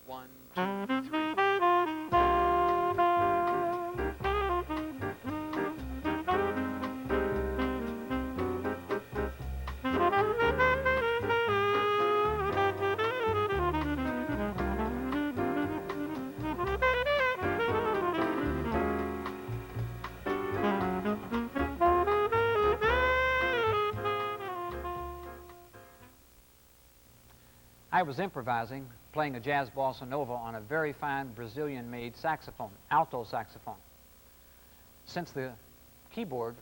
1, 2, 3. I was improvising, playing a jazz bossa nova on a very fine Brazilian-made saxophone, alto saxophone. Since the keyboard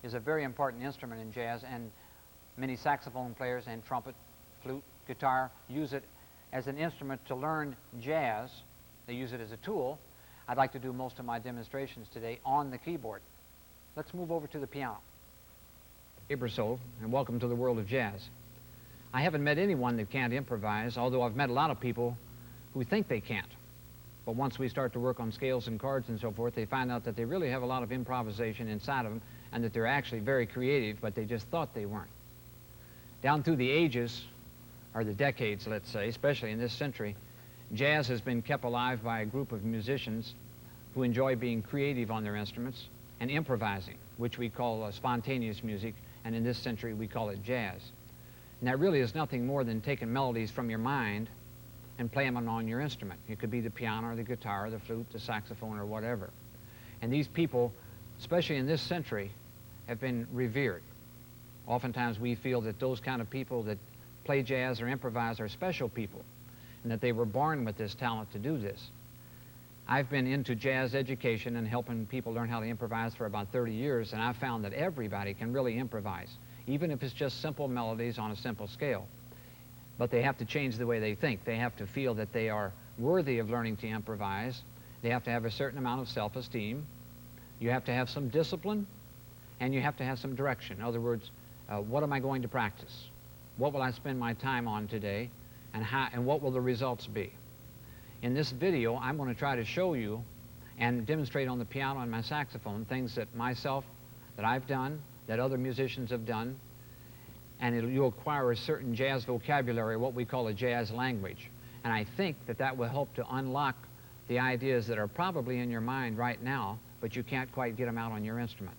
is a very important instrument in jazz, and many saxophone players and trumpet, flute, guitar use it as an instrument to learn jazz, they use it as a tool, I'd like to do most of my demonstrations today on the keyboard. Let's move over to the piano. Iberso, and welcome to the world of jazz. I haven't met anyone that can't improvise, although I've met a lot of people who think they can't. But once we start to work on scales and chords and so forth, they find out that they really have a lot of improvisation inside of them and that they're actually very creative, but they just thought they weren't. Down through the ages, or the decades, let's say, especially in this century, jazz has been kept alive by a group of musicians who enjoy being creative on their instruments and improvising, which we call spontaneous music, and in this century we call it jazz. And that really is nothing more than taking melodies from your mind and playing them on your instrument. It could be the piano or the guitar or the flute, the saxophone or whatever. And these people, especially in this century, have been revered. Oftentimes we feel that those kind of people that play jazz or improvise are special people and that they were born with this talent to do this. I've been into jazz education and helping people learn how to improvise for about 30 years, and I've found that everybody can really improvise, even if it's just simple melodies on a simple scale. But they have to change the way they think. They have to feel that they are worthy of learning to improvise. They have to have a certain amount of self-esteem. You have to have some discipline, and you have to have some direction. In other words, what am I going to practice? What will I spend my time on today, and what will the results be? In this video, I'm going to try to show you and demonstrate on the piano and my saxophone things that I've done, that other musicians have done, and you'll acquire a certain jazz vocabulary, what we call a jazz language. And I think that that will help to unlock the ideas that are probably in your mind right now, but you can't quite get them out on your instrument.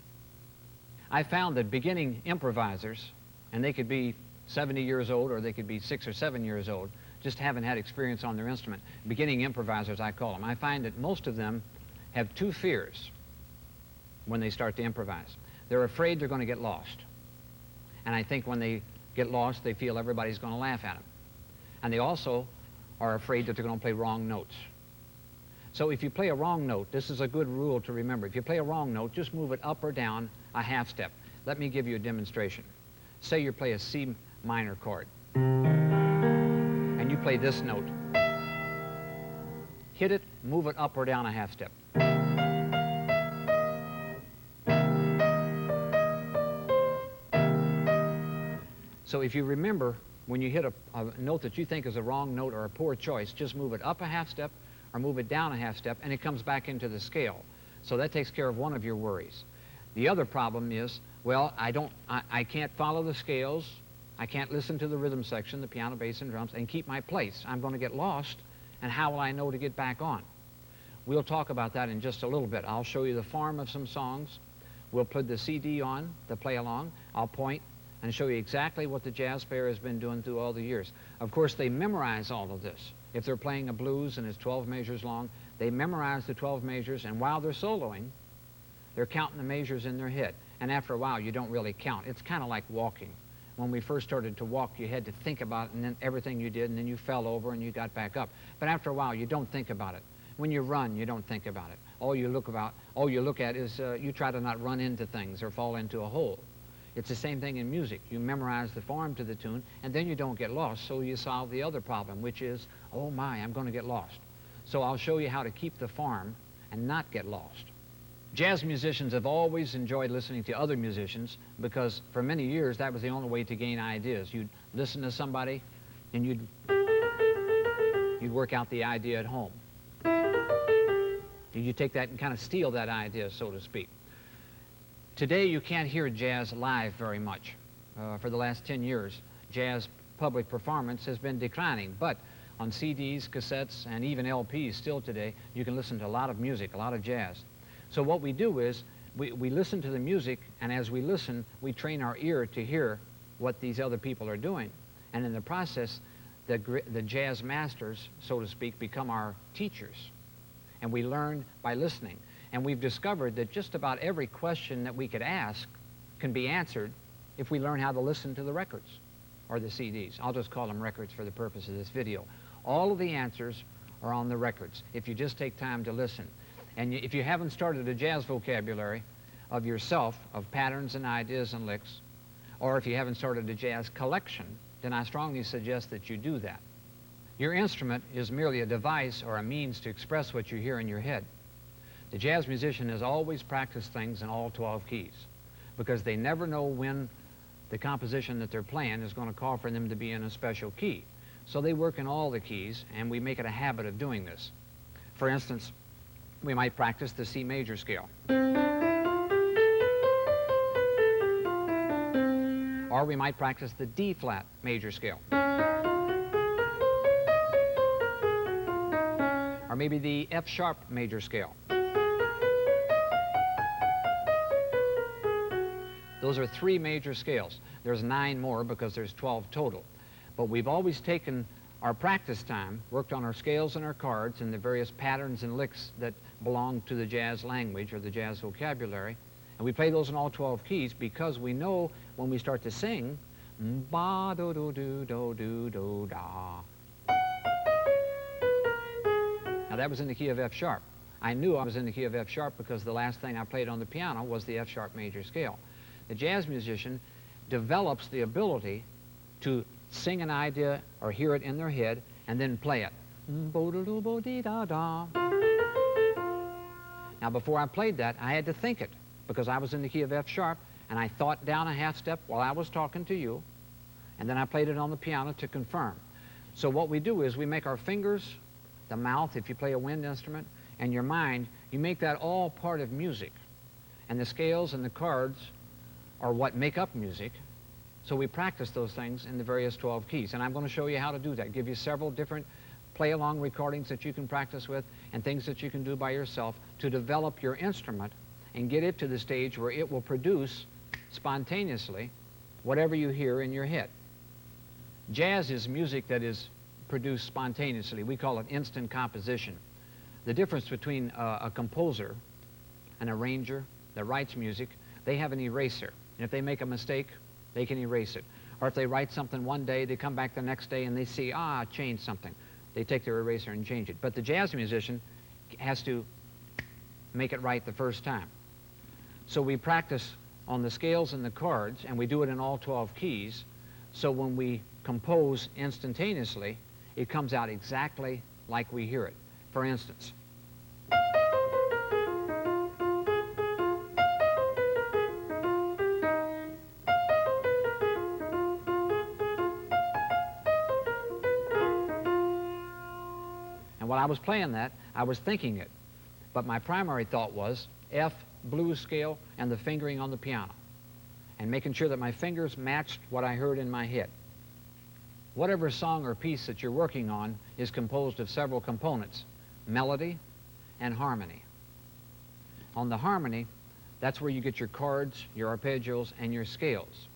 I found that beginning improvisers, and they could be 70 years old or they could be 6 or 7 years old, just haven't had experience on their instrument. Beginning improvisers, I call them. I find that most of them have two fears when they start to improvise. They're afraid they're going to get lost. And I think when they get lost, they feel everybody's going to laugh at them. And they also are afraid that they're going to play wrong notes. So if you play a wrong note, this is a good rule to remember. If you play a wrong note, just move it up or down a half step. Let me give you a demonstration. Say you play a C minor chord, and you play this note. Hit it, move it up or down a half step. So if you remember, when you hit a note that you think is a wrong note or a poor choice, just move it up a half step or move it down a half step, and it comes back into the scale. So that takes care of one of your worries. The other problem is, well, I can't follow the scales, I can't listen to the rhythm section, the piano, bass, and drums, and keep my place. I'm going to get lost, and how will I know to get back on? We'll talk about that in just a little bit. I'll show you the form of some songs. We'll put the CD on, the play along. I'll point and show you exactly what the jazz player has been doing through all the years. Of course, they memorize all of this. If they're playing a blues and it's 12 measures long, they memorize the 12 measures, and while they're soloing, they're counting the measures in their head. And after a while, you don't really count. It's kind of like walking. When we first started to walk, you had to think about it, and then everything you did, and then you fell over and you got back up. But after a while, you don't think about it. When you run, you don't think about it. All you look at is you try to not run into things or fall into a hole. It's the same thing in music. You memorize the form to the tune, and then you don't get lost, so you solve the other problem, which is, oh my, I'm going to get lost. So I'll show you how to keep the form and not get lost. Jazz musicians have always enjoyed listening to other musicians because for many years that was the only way to gain ideas. You'd listen to somebody and you'd work out the idea at home. You take that and kind of steal that idea, so to speak. Today you can't hear jazz live very much. For the last 10 years, jazz public performance has been declining, but on CDs, cassettes, and even LPs still today. You can listen to a lot of music, a lot of jazz. So what we do is we listen to the music, and as we listen, we train our ear to hear what these other people are doing. And in the process, the jazz masters, so to speak, become our teachers. And we learn by listening. And we've discovered that just about every question that we could ask can be answered if we learn how to listen to the records or the CDs. I'll just call them records for the purpose of this video. All of the answers are on the records if you just take time to listen. And if you haven't started a jazz vocabulary of yourself, of patterns and ideas and licks, or if you haven't started a jazz collection, then I strongly suggest that you do that. Your instrument is merely a device or a means to express what you hear in your head. The jazz musician has always practiced things in all 12 keys because they never know when the composition that they're playing is going to call for them to be in a special key. So they work in all the keys, and we make it a habit of doing this. For instance, we might practice the C major scale. Or we might practice the D flat major scale. Or maybe the F sharp major scale. Those are 3 major scales. There's 9 more because there's 12 total. But we've always taken our practice time, worked on our scales and our chords and the various patterns and licks that belong to the jazz language or the jazz vocabulary. And we play those in all 12 keys because we know when we start to sing, ba do do do do do do da. Now that was in the key of F sharp. I knew I was in the key of F sharp because the last thing I played on the piano was the F sharp major scale. The jazz musician develops the ability to sing an idea or hear it in their head and then play it. Now before I played that, I had to think it because I was in the key of F sharp, and I thought down a half step while I was talking to you, and then I played it on the piano to confirm. So what we do is we make our fingers, the mouth, if you play a wind instrument, and your mind, you make that all part of music. And the scales and the chords are what make up music. So we practice those things in the various 12 keys. And I'm going to show you how to do that, give you several different play-along recordings that you can practice with and things that you can do by yourself to develop your instrument and get it to the stage where it will produce spontaneously whatever you hear in your head. Jazz is music that is produced spontaneously. We call it instant composition. The difference between a composer, an arranger that writes music, they have an eraser. And if they make a mistake, they can erase it. Or if they write something one day, they come back the next day and they see, I changed something. They take their eraser and change it. But the jazz musician has to make it right the first time. So we practice on the scales and the chords, and we do it in all 12 keys. So when we compose instantaneously, it comes out exactly like we hear it. For instance, and while I was playing that, I was thinking it. But my primary thought was F, blues scale, and the fingering on the piano, and making sure that my fingers matched what I heard in my head. Whatever song or piece that you're working on is composed of several components, melody and harmony. On the harmony, that's where you get your chords, your arpeggios, and your scales.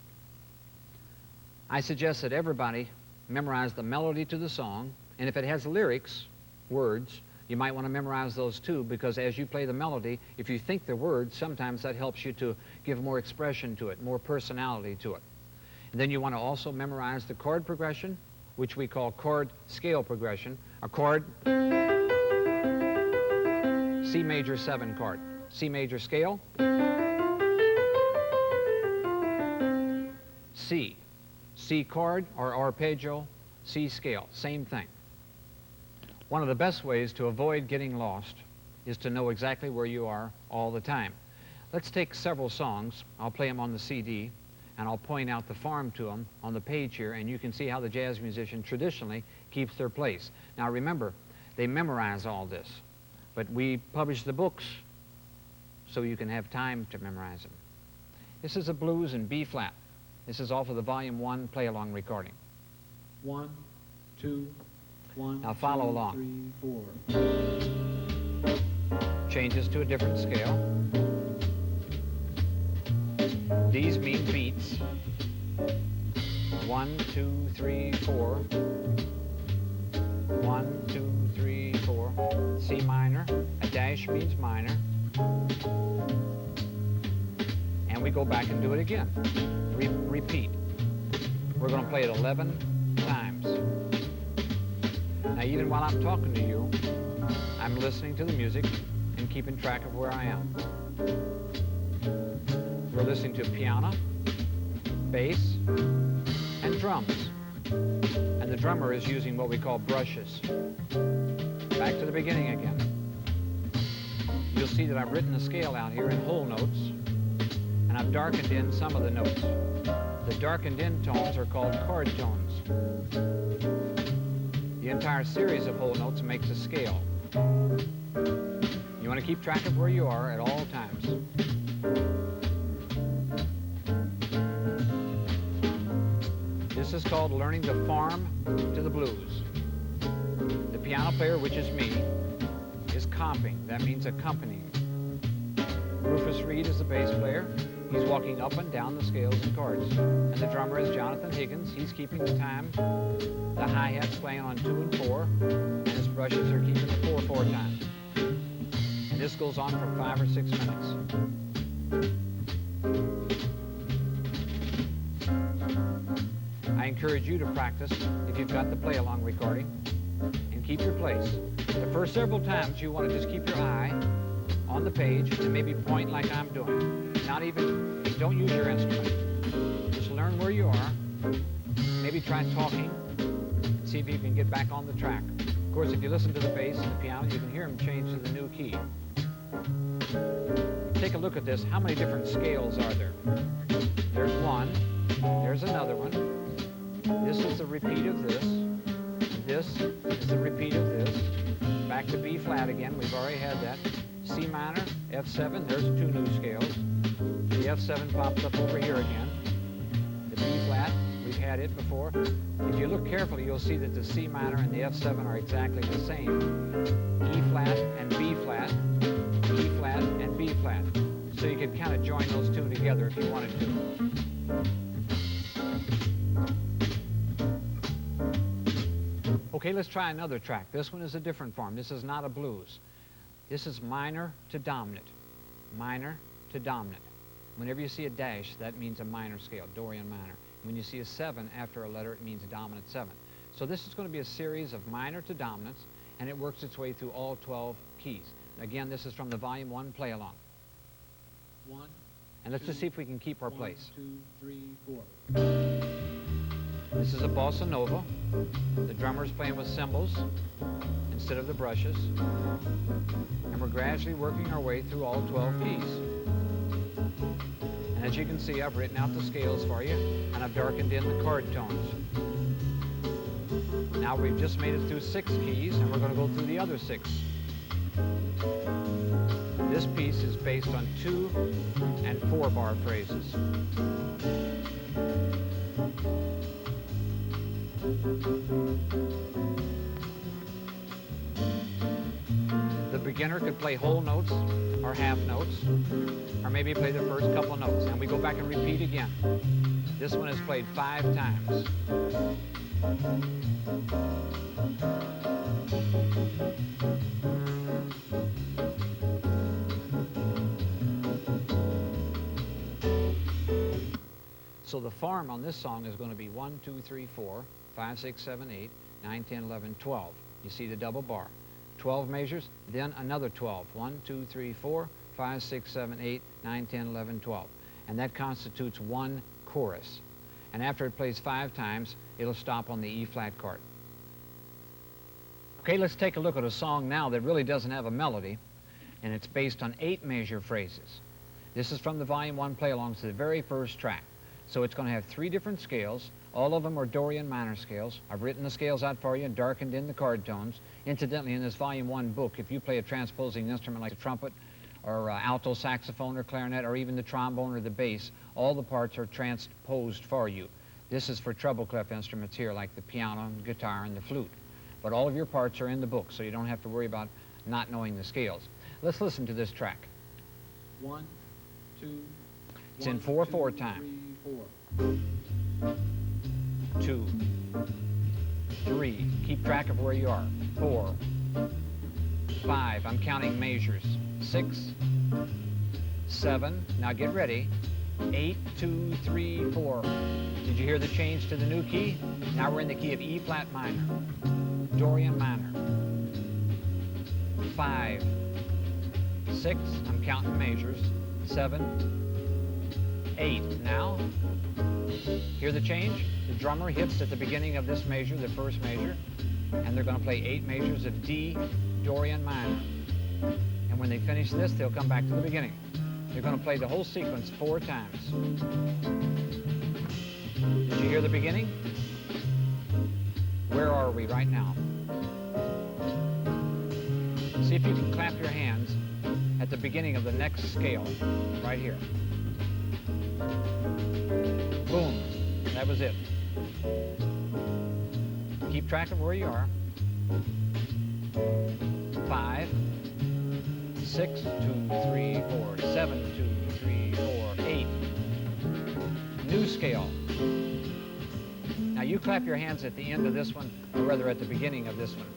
I suggest that everybody memorize the melody to the song, and if it has lyrics, words, you might want to memorize those too, because as you play the melody, if you think the words, sometimes that helps you to give more expression to it, more personality to it. And then you want to also memorize the chord progression, which we call chord scale progression. A chord, C major 7 chord, C major scale, C, C chord or arpeggio, C scale, same thing. One of the best ways to avoid getting lost is to know exactly where you are all the time. Let's take several songs. I'll play them on the CD, and I'll point out the form to them on the page here, and you can see how the jazz musician traditionally keeps their place. Now remember, they memorize all this, but we publish the books so you can have time to memorize them. This is a blues in B flat. This is off of the Volume 1 play-along recording. 1, 2, Now follow along. 3, 4. Changes to a different scale. These mean beats. 1, 2, 3, 4. 1, 2, 3, 4. C minor. A dash means minor. And we go back and do it again. Repeat. We're going to play it 11 times. Now, even while I'm talking to you, I'm listening to the music and keeping track of where I am. We're listening to piano, bass, and drums. And the drummer is using what we call brushes. Back to the beginning again. You'll see that I've written a scale out here in whole notes, and I've darkened in some of the notes. The darkened in tones are called chord tones. The entire series of whole notes makes a scale. You want to keep track of where you are at all times. This is called learning to farm to the blues. The piano player, which is me, is comping. That means accompanying. Rufus Reed is the bass player. He's walking up and down the scales and chords. And the drummer is Jonathan Higgins. He's keeping the time. The hi-hat's playing on 2 and 4, and his brushes are keeping the 4/4 time. And this goes on for 5 or 6 minutes. I encourage you to practice if you've got the play-along recording, and keep your place. The first several times you want to just keep your eye on the page and maybe point like I'm doing. Don't use your instrument. Just learn where you are. Maybe try talking and see if you can get back on the track. Of course, if you listen to the bass and the piano, you can hear them change to the new key. Take a look at this. How many different scales are there? There's one. There's another one. This is the repeat of this. This is the repeat of this. Back to B flat again. We've already had that. C minor, F7. There's 2 new scales. The F7 pops up over here again. The B flat, we've had it before. If you look carefully, you'll see that the C minor and the F7 are exactly the same. E flat and B flat, E flat and B flat. So you could kind of join those two together if you wanted to. Okay, let's try another track. This one is a different form. This is not a blues. This is minor to dominant. Minor to dominant. Whenever you see a dash, that means a minor scale, Dorian minor. When you see a 7 after a letter, it means a dominant 7. So this is going to be a series of minor to dominants, and it works its way through all 12 keys. Again, this is from the Volume 1 play-along. 1. And let's just see if we can keep our place. 1, 2, 3, 4. This is a bossa nova. The drummer's playing with cymbals instead of the brushes. And we're gradually working our way through all 12 keys. And as you can see, I've written out the scales for you, and I've darkened in the chord tones. Now we've just made it through 6 keys, and we're going to go through the other 6. This piece is based on 2 and 4 bar phrases. The beginner could play whole notes or half notes, or maybe play the first couple notes. And we go back and repeat again. This one is played 5 times. So the form on this song is going to be 1, 2, 3, 4, 5, 6, 7, 8, 9, 10, 11, 12. You see the double bar. 12 measures, then another 12. 1, 2, 3, 4, 5, 6, 7, 8, 9, 10, 11, 12. And that constitutes one chorus. And after it plays 5 times, it'll stop on the E flat chord. Okay, let's take a look at a song now that really doesn't have a melody, and it's based on 8 measure phrases. This is from the Volume 1 play-along to the very first track. So it's going to have 3 different scales. All of them are Dorian minor scales. I've written the scales out for you and darkened in the chord tones. Incidentally, in this Volume 1 book, if you play a transposing instrument like the trumpet or alto saxophone or clarinet or even the trombone or the bass, all the parts are transposed for you. This is for treble clef instruments here like the piano and guitar and the flute. but all of your parts are in the book, so you don't have to worry about not knowing the scales. Let's listen to this track. 1, 2. It's in 1, 4/4 2, time. 3, 4. 2, 3. Keep track of where you are. 4, 5. I'm counting measures. 6, 7. Now get ready. 8, 2, 3, 4. Did you hear the change to the new key? Now we're in the key of E flat minor, Dorian minor. 5, 6. I'm counting measures. 7, 8. Now, hear the change? The drummer hits at the beginning of this measure, the first measure, and they're going to play 8 measures of D, Dorian minor. And when they finish this, they'll come back to the beginning. They're going to play the whole sequence 4 times. Did you hear the beginning? Where are we right now? See if you can clap your hands at the beginning of the next scale, right here. Boom. That was it. Keep track of where you are. 5, 6, 2, 3, 4, 7, 2, 3, 4, 8. New scale. Now you clap your hands at the end of this one, or rather at the beginning of this one.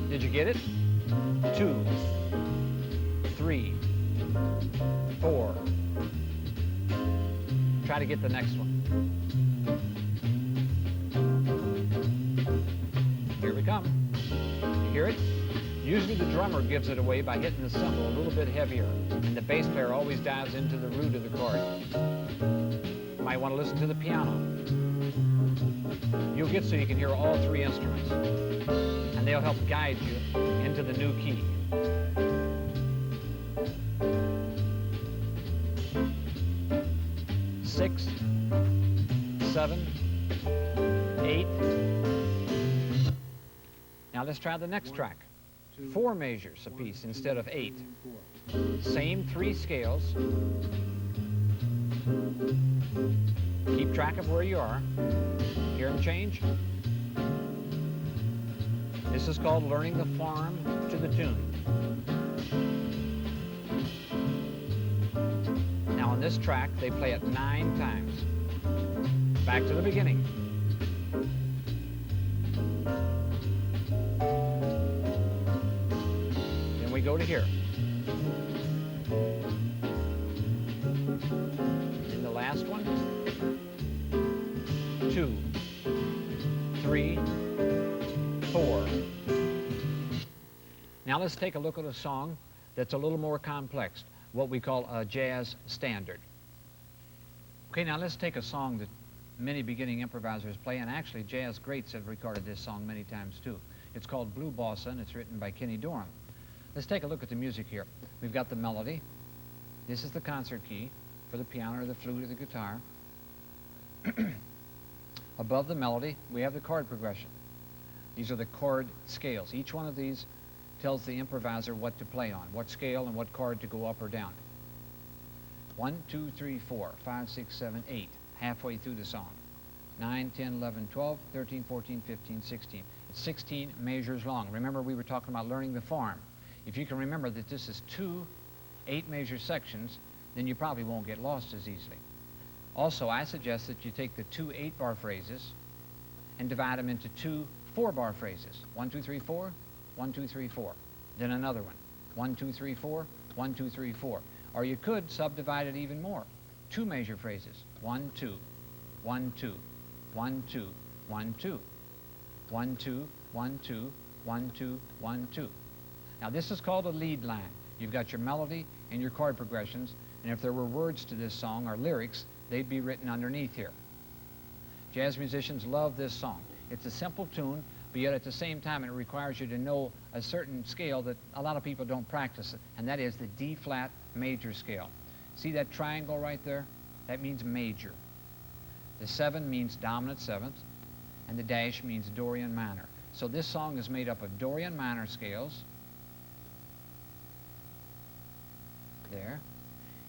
Did you get it? 2, 3, 4. Try to get the next one. Here we come. You hear it? Usually the drummer gives it away by hitting the cymbal a little bit heavier, and the bass player always dives into the root of the chord. You might want to listen to the piano. You'll get so you can hear all 3 instruments, and they'll help guide you into the new key. Six, 7, 8. Now let's try the next track. 4 measures apiece instead of 8. Same 3 scales. Keep track of where you are. Hear them change? This is called learning the form to the tune. Now on this track, they play it 9 times. Back to the beginning. Then we go to here. In the last one, 2, 3, 4. Now let's take a look at a song that's a little more complex, what we call a jazz standard. Okay, now let's take a song that many beginning improvisers play, and actually jazz greats have recorded this song many times too. It's called Blue Bossa, and it's written by Kenny Dorham. Let's take a look at the music here. We've got the melody. This is the concert key for the piano or the flute or the guitar. Above the melody, we have the chord progression. These are the chord scales. Each one of these tells the improviser what to play on, what scale and what chord to go up or down. 1, 2, 3, 4, 5, 6, 7, 8, halfway through the song. 9, 10, 11, 12, 13, 14, 15, 16. It's 16 measures long. Remember, we were talking about learning the form. If you can remember that this is 2 8-measure sections, then you probably won't get lost as easily. Also, I suggest that you take the 2 8-bar phrases and divide them into 2 4-bar phrases. 1, 2, 3, 4, 1, 2, 3, 4. Then another one. 1, 2, 3, 4, 1, 2, 3, 4. Or you could subdivide it even more. 2-measure phrases. 1, 2, 1, 2, 1, 2, 1, 2, 1, 2, 1, 2, 1, 2, 1, 2. Now this is called a lead line. You've got your melody and your chord progressions, and if there were words to this song or lyrics, they'd be written underneath here. Jazz musicians love this song. It's a simple tune, but yet at the same time it requires you to know a certain scale that a lot of people don't practice, and that is the D-flat major scale. See that triangle right there? That means major. The 7 means dominant 7th, and the dash means Dorian minor. So this song is made up of Dorian minor scales. There.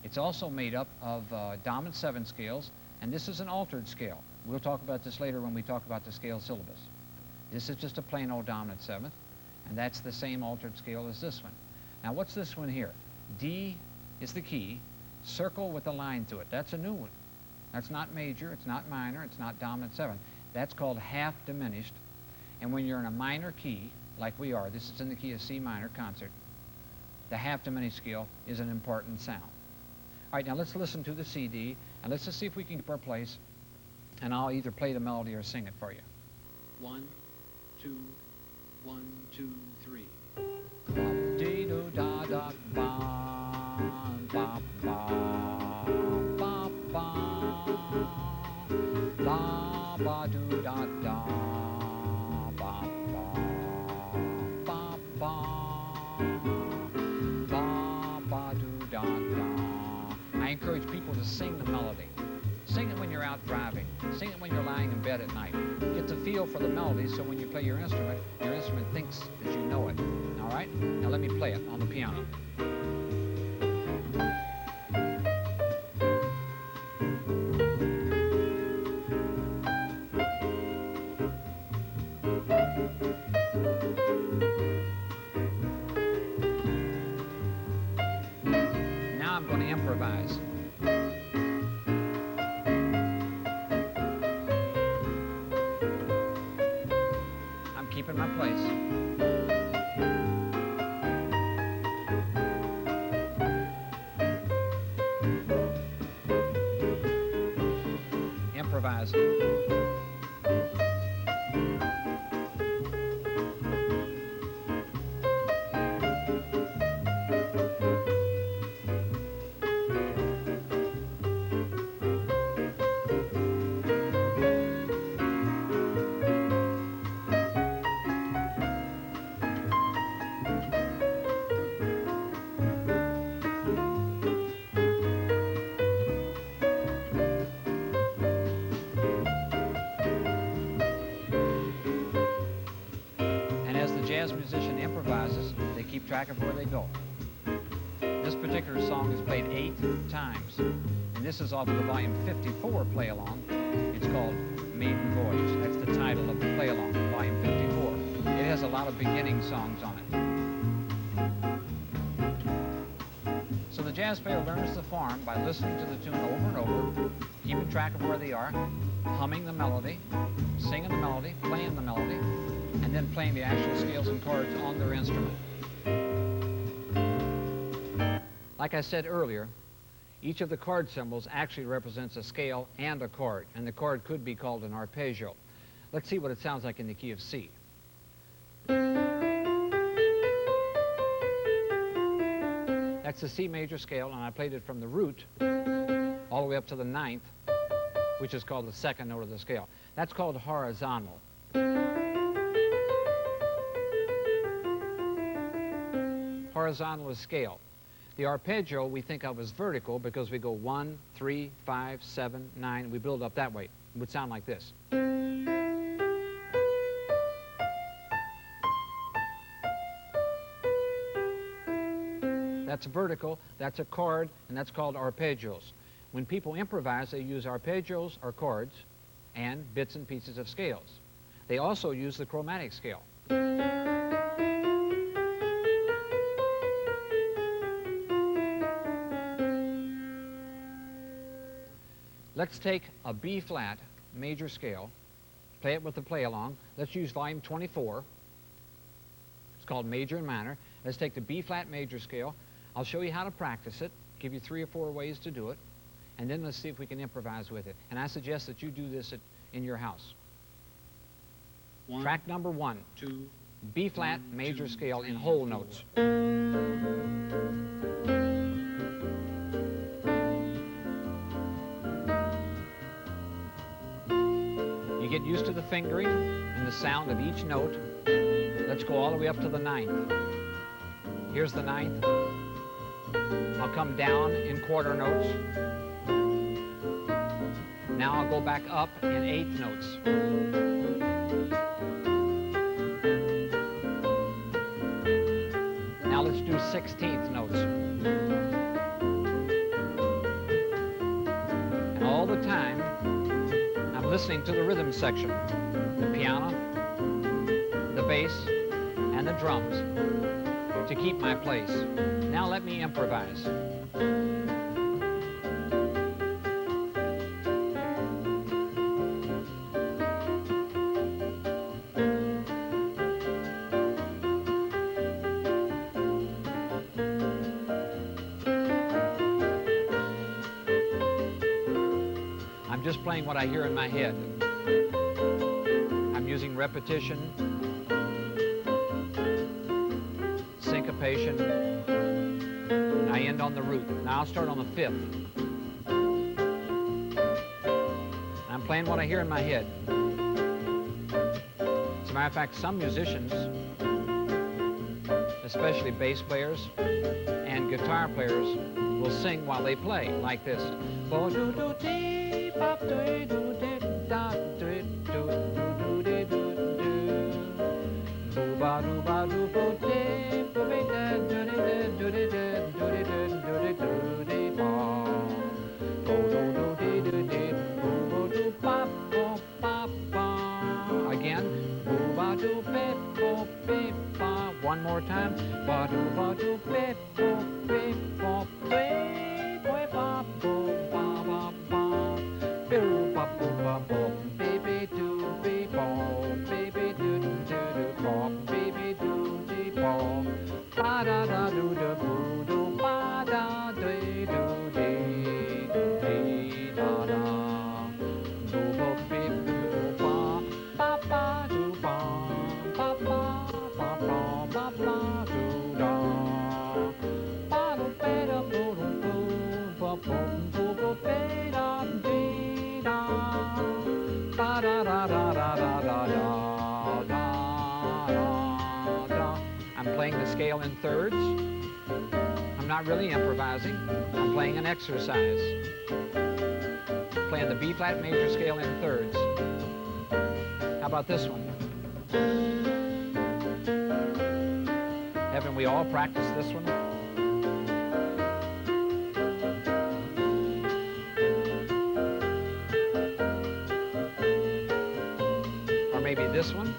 It's also made up of dominant 7 scales, and this is an altered scale. We'll talk about this later when we talk about the scale syllabus. This is just a plain old dominant 7th, and that's the same altered scale as this one. Now, what's this one here? D is the key, circle with a line to it. That's a new one. That's not major, it's not minor, it's not dominant 7th. That's called half diminished. And when you're in a minor key, like we are, this is in the key of C minor concert, the half diminished scale is an important sound. All right, now let's listen to the CD, and let's just see if we can keep our place, and I'll either play the melody or sing it for you. 1, 2, 1, 2, 3. Dee do da da ba ba ba ba ba la ba do da da ba ba ba ba la ba do da da. I encourage people to sing the melody. Sing it when you're out driving. Sing it when you're lying in bed at night. Get the feel for the melody so when you play your instrument thinks that you know it. All right? Now let me play it on the piano. Now I'm going to improvise. Keep in my place. Improvise. Jazz musician improvises, they keep track of where they go. This particular song is played 8 times, and this is off of the volume 54 play-along. It's called Maiden Voyage. That's the title of the play-along, volume 54. It has a lot of beginning songs on it. So the jazz player learns the form by listening to the tune over and over, keeping track of where they are, humming the melody, singing the melody, playing the melody, and then playing the actual scales and chords on their instrument. Like I said earlier, each of the chord symbols actually represents a scale and a chord, and the chord could be called an arpeggio. Let's see what it sounds like in the key of C. That's the C major scale, and I played it from the root all the way up to the 9th, which is called the 2nd note of the scale. That's called horizontal. Horizontal is scale. The arpeggio we think of as vertical because we go 1, 3, 5, 7, 9. We build up that way. It would sound like this. That's vertical, that's a chord, and that's called arpeggios. When people improvise, they use arpeggios or chords and bits and pieces of scales. They also use the chromatic scale. Let's take a B flat major scale, play it with the play along. Let's use volume 24. It's called major and minor. Let's take the B flat major scale. I'll show you how to practice it, give you 3 or 4 ways to do it, and then let's see if we can improvise with it. And I suggest that you do this in your house. Track number 1, 2, B flat major 2, scale 3, in whole 4. notes. You get used to the fingering and the sound of each note. Let's go all the way up to the 9th. Here's the 9th. I'll come down in quarter notes. Now I'll go back up in 8th notes. Now let's do 16th notes. all the time, I'm listening to the rhythm section, the piano, the bass, and the drums to keep my place. Now let me improvise. I'm just playing what I hear in my head. I'm using repetition, syncopation. I end on the root. Now I'll start on the fifth. I'm playing what I hear in my head. As a matter of fact, some musicians, especially bass players and guitar players, will sing while they play, like this. Again. One more time. I'm playing the scale in thirds. I'm not really improvising. I'm playing an exercise. Playing the B flat major scale in thirds. How about this one? Haven't we all practiced this one? Or maybe this one?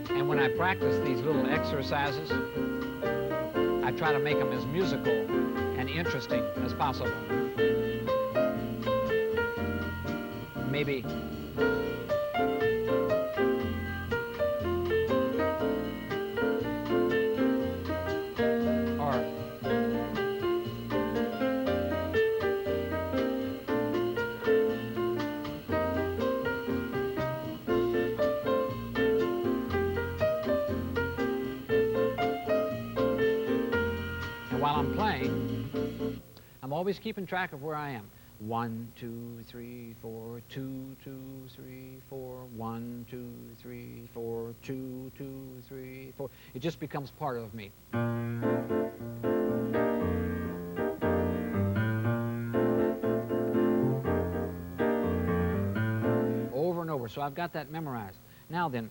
And when I practice these little exercises, I try to make them as musical and interesting as possible. Maybe while I'm playing, I'm always keeping track of where I am. 1, 2, 3, 4, 2, 2, 3, 4, 1, 2, 3, 4, 2, 2, 3, 4. It just becomes part of me. Over and over. So I've got that memorized. Now then,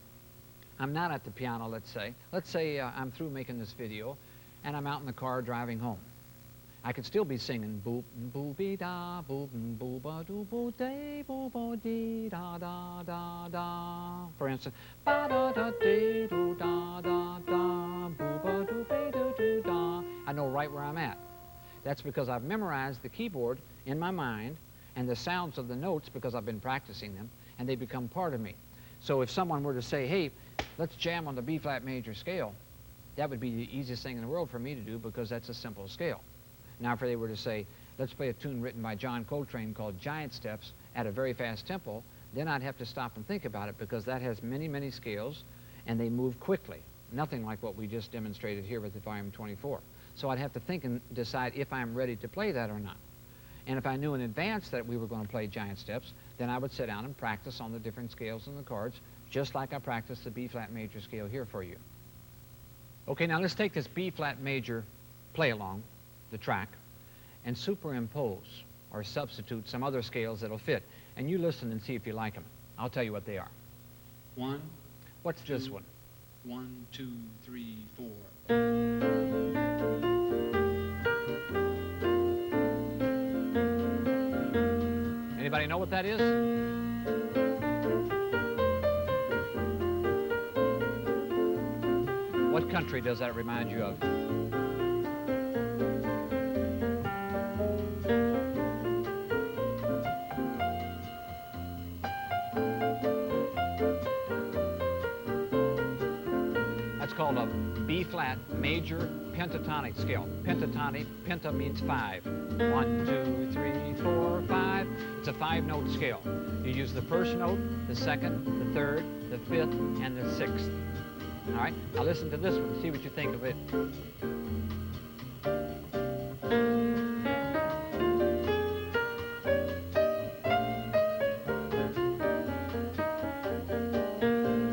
I'm not at the piano, let's say. Let's say I'm through making this video, and I'm out in the car driving home. I could still be singing boop boop be da boop boop ba doo boo day boop bo dee da da da da. For instance, ba da da dee doo da da da boo ba doo be doo doo da. I know right where I'm at. That's because I've memorized the keyboard in my mind and the sounds of the notes because I've been practicing them, and they become part of me. So if someone were to say, hey, let's jam on the B flat major scale, that would be the easiest thing in the world for me to do because that's a simple scale. Now, if they were to say, let's play a tune written by John Coltrane called Giant Steps at a very fast tempo, then I'd have to stop and think about it because that has many, many scales and they move quickly. Nothing like what we just demonstrated here with the volume 24. So I'd have to think and decide if I'm ready to play that or not. And if I knew in advance that we were going to play Giant Steps, then I would sit down and practice on the different scales and the chords, just like I practiced the B flat major scale here for you. Okay, now let's take this B flat major play along, the track, and superimpose or substitute some other scales that'll fit. And you listen and see if you like them. I'll tell you what they are. 1. What's this one? 1, 2, 3, 4. Anybody know what that is? What country does that remind you of? That's called a B-flat major pentatonic scale. Pentatonic, penta means 5. 1, 2, 3, 4, 5. It's a 5-note scale. You use the first note, the second, the third, the fifth, and the sixth. All right, now listen to this one, see what you think of it.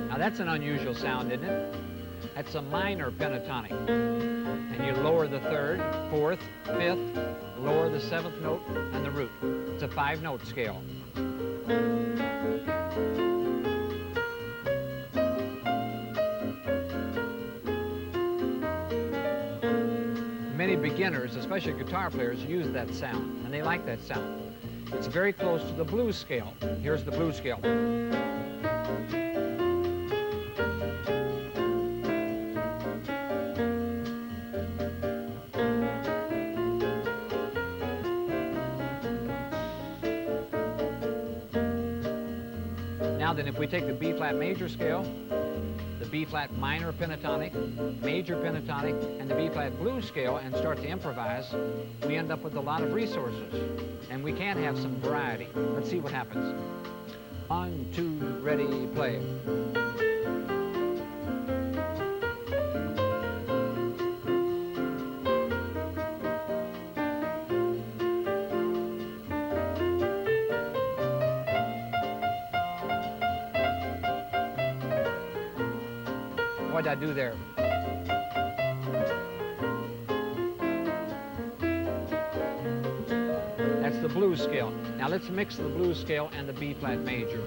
Now that's an unusual sound, isn't it? That's a minor pentatonic. And you lower the third, fourth, fifth, lower the 7th note, and the root. It's a 5-note scale. Many beginners, especially guitar players, use that sound, and they like that sound. It's very close to the blues scale. Here's the blues scale. Now then, if we take the B-flat major scale, the B-flat minor pentatonic, major pentatonic, and the B-flat blues scale and start to improvise, we end up with a lot of resources, and we can have some variety. Let's see what happens. 1, 2, ready, play. What did I do there? That's the blues scale. Now let's mix the blues scale and the B-flat major.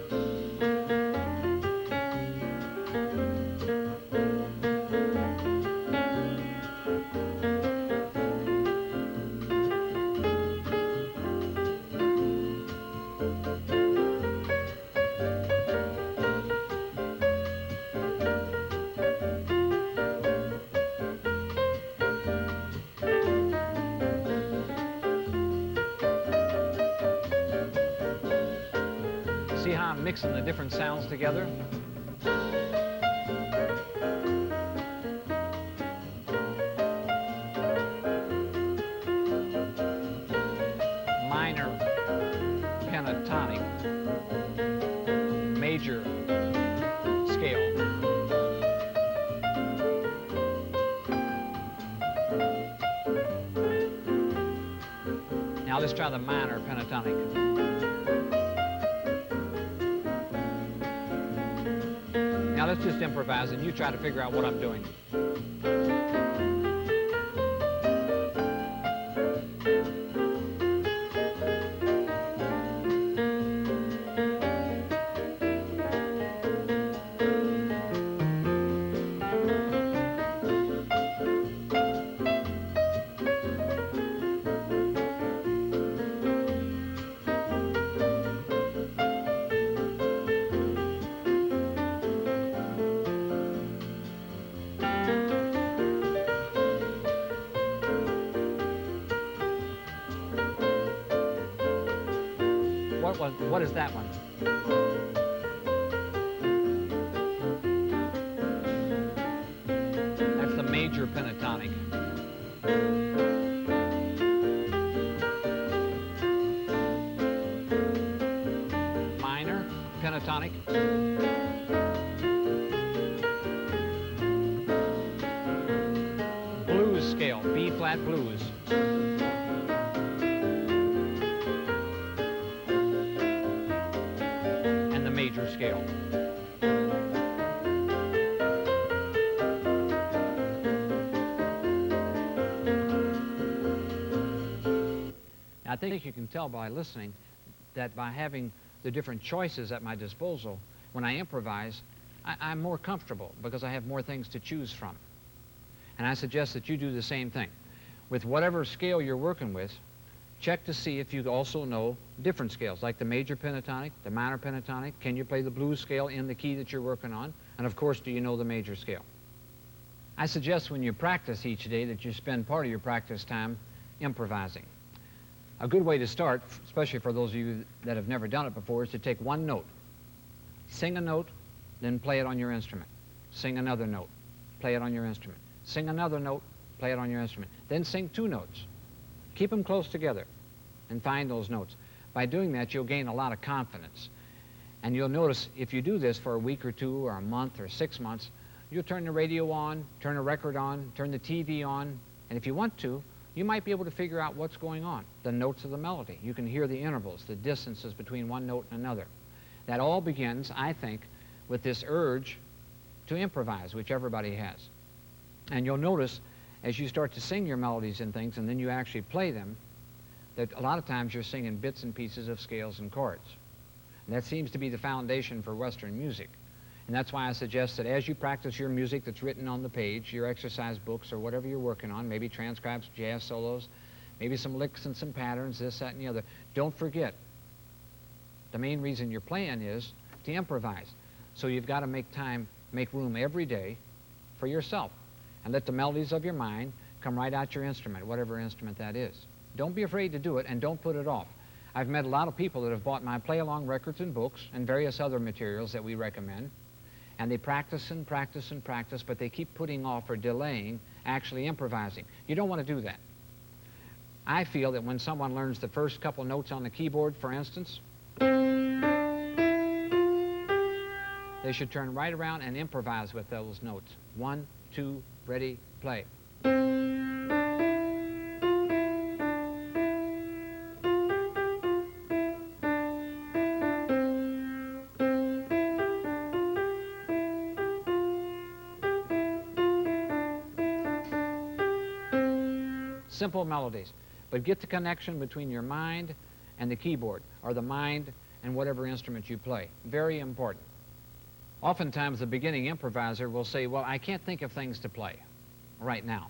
See how I'm mixing the different sounds together? Minor pentatonic, major scale. Now let's try the minor pentatonic. Now let's just improvise and you try to figure out what I'm doing. What is that one? That's the major pentatonic. Minor pentatonic. Blues scale, B-flat blues. Major scale. I think you can tell by listening that by having the different choices at my disposal, when I improvise, I'm more comfortable because I have more things to choose from. And I suggest that you do the same thing. With whatever scale you're working with, check to see if you also know different scales, like the major pentatonic, the minor pentatonic. Can you play the blues scale in the key that you're working on? And of course, do you know the major scale? I suggest when you practice each day that you spend part of your practice time improvising. A good way to start, especially for those of you that have never done it before, is to take one note, sing a note, then play it on your instrument. Sing another note, play it on your instrument. Sing another note, play it on your instrument. Then sing two notes. Keep them close together and find those notes. By doing that, you'll gain a lot of confidence. And you'll notice if you do this for a week or two or a month or 6 months, you'll turn the radio on, turn a record on, turn the TV on, and if you want to, you might be able to figure out what's going on, the notes of the melody. You can hear the intervals, the distances between one note and another. That all begins, I think, with this urge to improvise, which everybody has. And you'll notice as you start to sing your melodies and things, and then you actually play them, that a lot of times you're singing bits and pieces of scales and chords. And that seems to be the foundation for Western music. And that's why I suggest that as you practice your music that's written on the page, your exercise books or whatever you're working on, maybe transcribes, jazz solos, maybe some licks and some patterns, this, that, and the other, don't forget, the main reason you're playing is to improvise. So you've got to make time, make room every day for yourself. And let the melodies of your mind come right out your instrument, whatever instrument that is. Don't be afraid to do it, and don't put it off. I've met a lot of people that have bought my play-along records and books and various other materials that we recommend, and they practice and practice and practice, but they keep putting off or delaying actually improvising. You don't want to do that. I feel that when someone learns the first couple notes on the keyboard, for instance, they should turn right around and improvise with those notes. 1, 2, ready, play. Simple melodies, but get the connection between your mind and the keyboard, or the mind and whatever instrument you play. Very important. Oftentimes the beginning improviser will say, well, I can't think of things to play right now.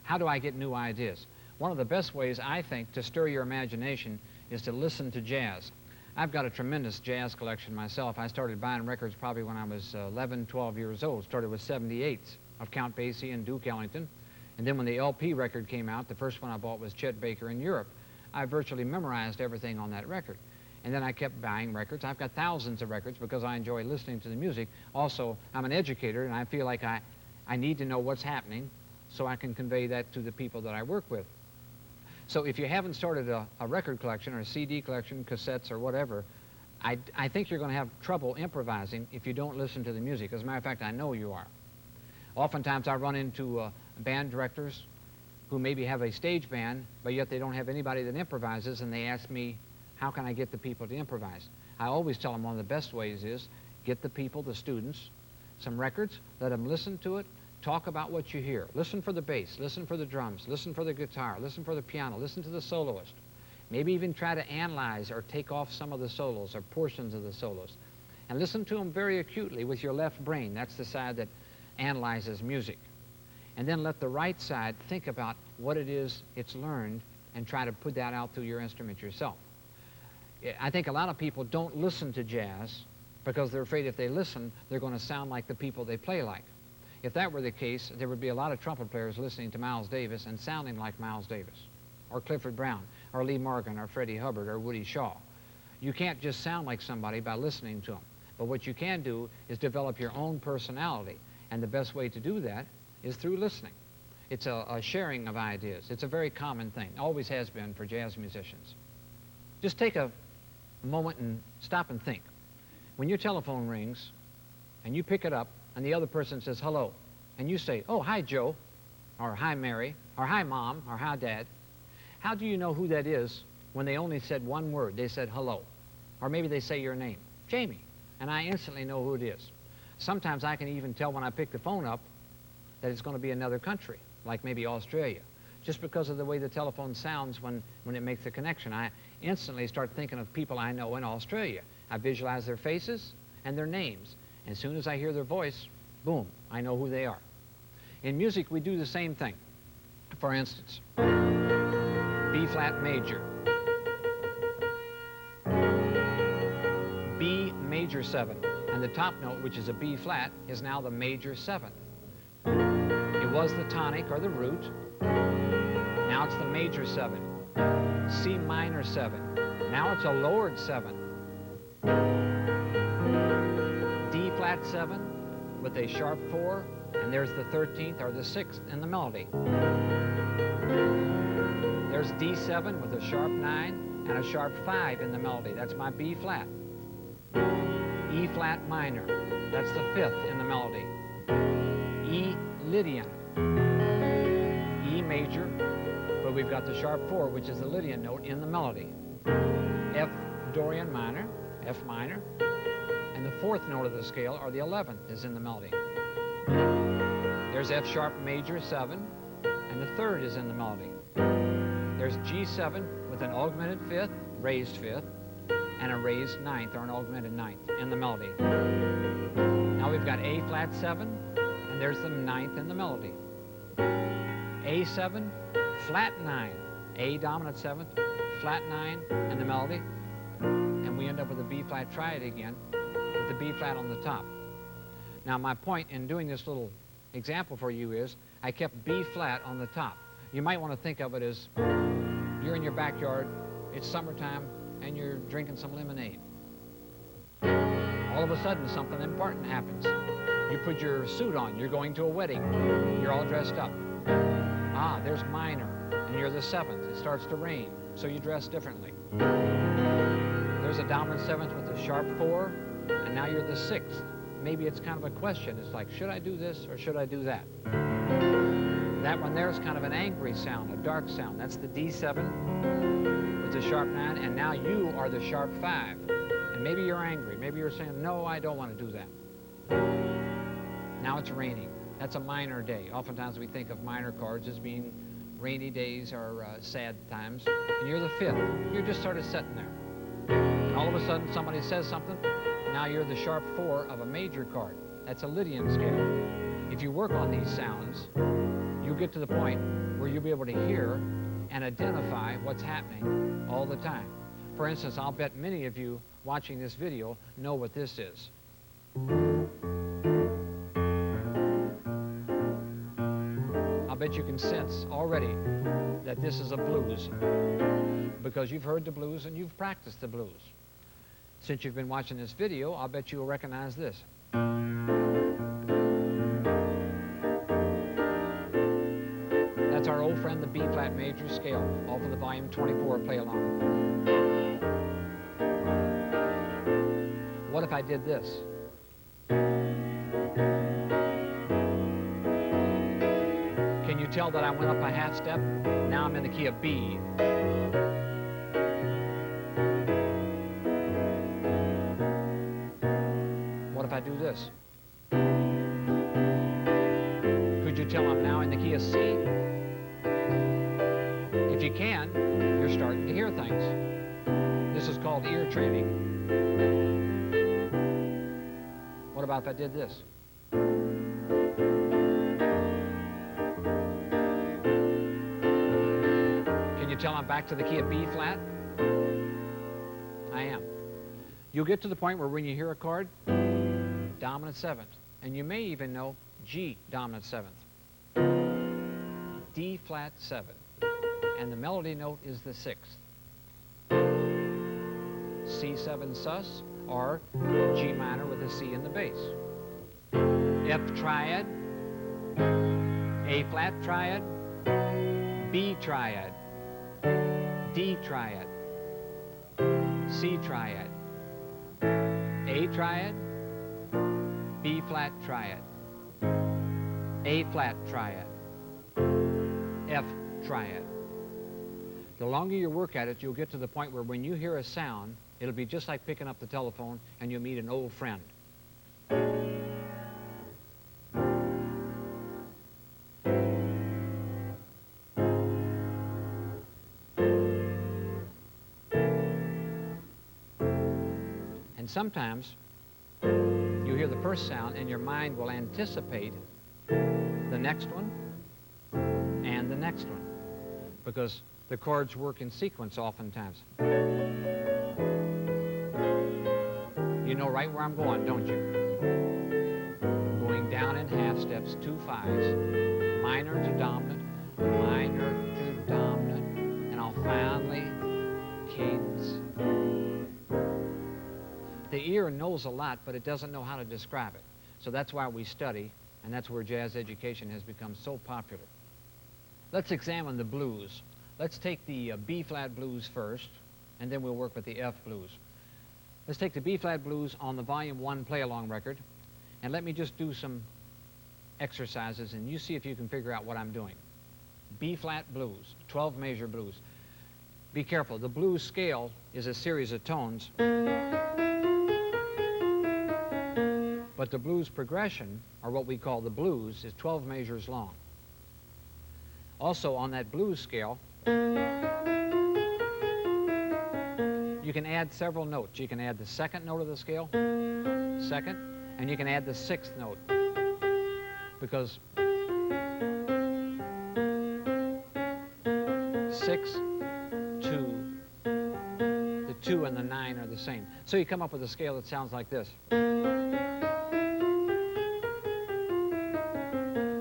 How do I get new ideas? One of the best ways, I think, to stir your imagination is to listen to jazz. I've got a tremendous jazz collection myself. I started buying records probably when I was 11, 12 years old. Started with 78s of Count Basie and Duke Ellington. And then when the LP record came out, the first one I bought was Chet Baker in Europe. I virtually memorized everything on that record. And then I kept buying records. I've got thousands of records because I enjoy listening to the music. Also, I'm an educator, and I feel like I need to know what's happening so I can convey that to the people that I work with. So if you haven't started a record collection or a CD collection, cassettes or whatever, I think you're going to have trouble improvising if you don't listen to the music. As a matter of fact, I know you are. Oftentimes I run into band directors who maybe have a stage band, but yet they don't have anybody that improvises, and they ask me, how can I get the people to improvise? I always tell them one of the best ways is get the people, the students, some records, let them listen to it, talk about what you hear. Listen for the bass, listen for the drums, listen for the guitar, listen for the piano, listen to the soloist. Maybe even try to analyze or take off some of the solos or portions of the solos. And listen to them very acutely with your left brain. That's the side that analyzes music. And then let the right side think about what it is it's learned and try to put that out through your instrument yourself. I think a lot of people don't listen to jazz because they're afraid if they listen, they're going to sound like the people they play like. If that were the case, there would be a lot of trumpet players listening to Miles Davis and sounding like Miles Davis, or Clifford Brown, or Lee Morgan, or Freddie Hubbard, or Woody Shaw. You can't just sound like somebody by listening to them. But what you can do is develop your own personality. And the best way to do that is through listening. It's a sharing of ideas. It's a very common thing, always has been for jazz musicians. Just take a moment and stop and think. When your telephone rings and you pick it up and the other person says hello, and you say, oh, hi, Joe, or hi, Mary, or hi, Mom, or hi, Dad, how do you know who that is when they only said one word? They said hello. Or maybe they say your name, Jamie, and I instantly know who it is. Sometimes I can even tell when I pick the phone up that it's going to be another country, like maybe Australia, just because of the way the telephone sounds when it makes the connection. I instantly start thinking of people I know in Australia. I visualize their faces and their names, As soon as I hear their voice, boom, I know who they are. In music, we do the same thing. For instance, B flat major, B major 7, and the top note, which is a B flat, is now the major 7th. It was the tonic or the root. Now it's the major 7. C minor 7. Now it's a lowered 7. D flat 7 with a sharp 4, and there's the 13th or the 6th in the melody. There's D7 with a sharp 9 and a sharp 5 in the melody. That's my B flat. E flat minor. That's the 5th in the melody. E Lydian. E major, but we've got the sharp 4, which is the Lydian note in the melody. F Dorian minor, F minor, and the 4th note of the scale, or the 11th, is in the melody. There's F sharp major 7, and the 3rd is in the melody. There's G7 with an augmented 5th, raised 5th, and a raised 9th, or an augmented 9th, in the melody. Now we've got A flat 7, and there's the 9th in the melody. A7, flat 9, A dominant 7th, flat 9 in the melody, and we end up with a B flat triad again, with the B flat on the top. Now my point in doing this little example for you is I kept B flat on the top. You might want to think of it as you're in your backyard, it's summertime, and you're drinking some lemonade. All of a sudden, something important happens. You put your suit on, you're going to a wedding, you're all dressed up. Ah, there's minor, and you're the 7th. It starts to rain, so you dress differently. There's a dominant 7th with a sharp 4, and now you're the 6th. Maybe it's kind of a question. It's like, should I do this or should I do that? That one there is kind of an angry sound, a dark sound. That's the D7 with the sharp 9, and now you are the sharp 5. And maybe you're angry. Maybe you're saying, no, I don't want to do that. Now it's raining. That's a minor day. Oftentimes we think of minor chords as being rainy days or sad times. And you're the 5th. You're just sort of sitting there. And all of a sudden somebody says something. Now you're the sharp 4 of a major chord. That's a Lydian scale. If you work on these sounds, you'll get to the point where you'll be able to hear and identify what's happening all the time. For instance, I'll bet many of you watching this video know what this is. I'll bet you can sense already that this is a blues because you've heard the blues and you've practiced the blues. Since you've been watching this video, I'll bet you'll recognize this. That's our old friend, the B flat major scale, off of the volume 24 play along. What if I did this? Can you tell that I went up a half step? Now I'm in the key of B. What if I do this? Could you tell I'm now in the key of C? If you can, you're starting to hear things. This is called ear training. What about if I did this? Can you tell I'm back to the key of B flat? I am. You'll get to the point where when you hear a chord, dominant 7th, and you may even know G dominant 7th, D flat 7, and the melody note is the 6th. C7 sus, or G minor with a C in the bass. F triad, A flat triad, B triad, D triad, C triad, A triad, B flat triad, A flat triad, F triad. The longer you work at it, you'll get to the point where when you hear a sound, it'll be just like picking up the telephone and you'll meet an old friend. And sometimes you you hear the first sound and your mind will anticipate the next one and the next one, because the chords work in sequence oftentimes. You know right where I'm going, don't you? Going down in half steps, 2 5s, minor to dominant, minor to dominant, and I'll finally cadence. The ear knows a lot, but it doesn't know how to describe it. So that's why we study, and that's where jazz education has become so popular. Let's examine the blues. Let's take the B-flat blues first, and then we'll work with the F blues. Let's take the B-flat blues on the Volume 1 play-along record, and let me just do some exercises, and you see if you can figure out what I'm doing. B-flat blues, 12-measure blues. Be careful, the blues scale is a series of tones, but the blues progression, or what we call the blues, is 12 measures long. Also, on that blues scale, you can add several notes. You can add the second note of the scale, second, and you can add the sixth note, because 6, 2, the 2 and the 9 are the same. So you come up with a scale that sounds like this.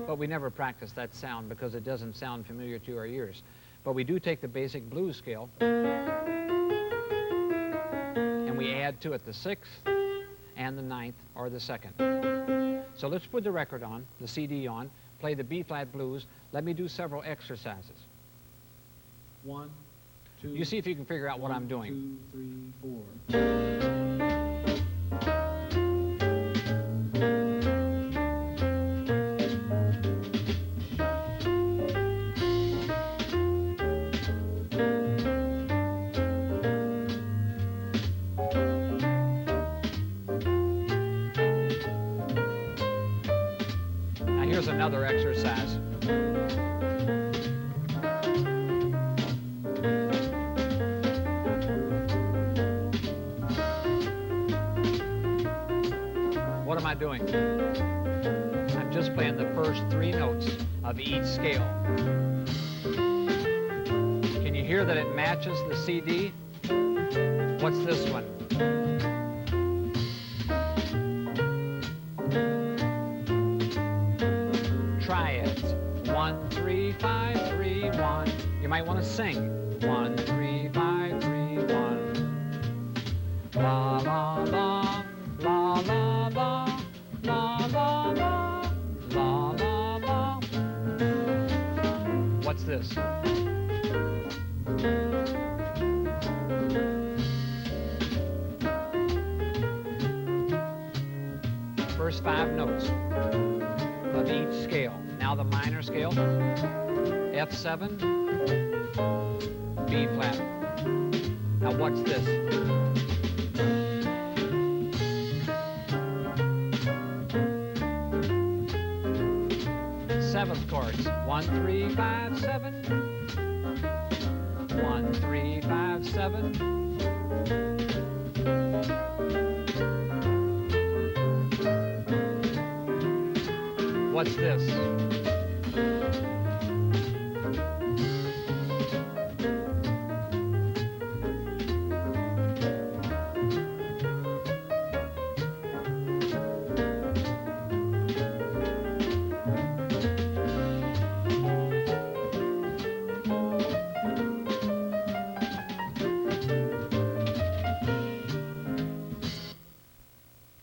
But we never practice that sound because it doesn't sound familiar to our ears. But we do take the basic blues scale and we add to it the 6th and the 9th or the 2nd. So let's put the record on, the CD on, play the B-flat blues. Let me do several exercises. 1, 2. You see if you can figure out what I'm doing. 2, 3, 4. Here's another exercise. What am I doing? I'm just playing the first 3 notes of each scale. Can you hear that it matches the CD? What's this one? Try it. 1, 3, 5, 3, 1. You might want to sing. 1, 3, 5, 3, 1. La la la, la la la, la la la, la la la. What's this? First 5 notes of each scale. Now the minor scale, F7, B flat. Now what's this? Seventh chords, 1, 3, 5, 7. 1, 3, 5, 7. What's this?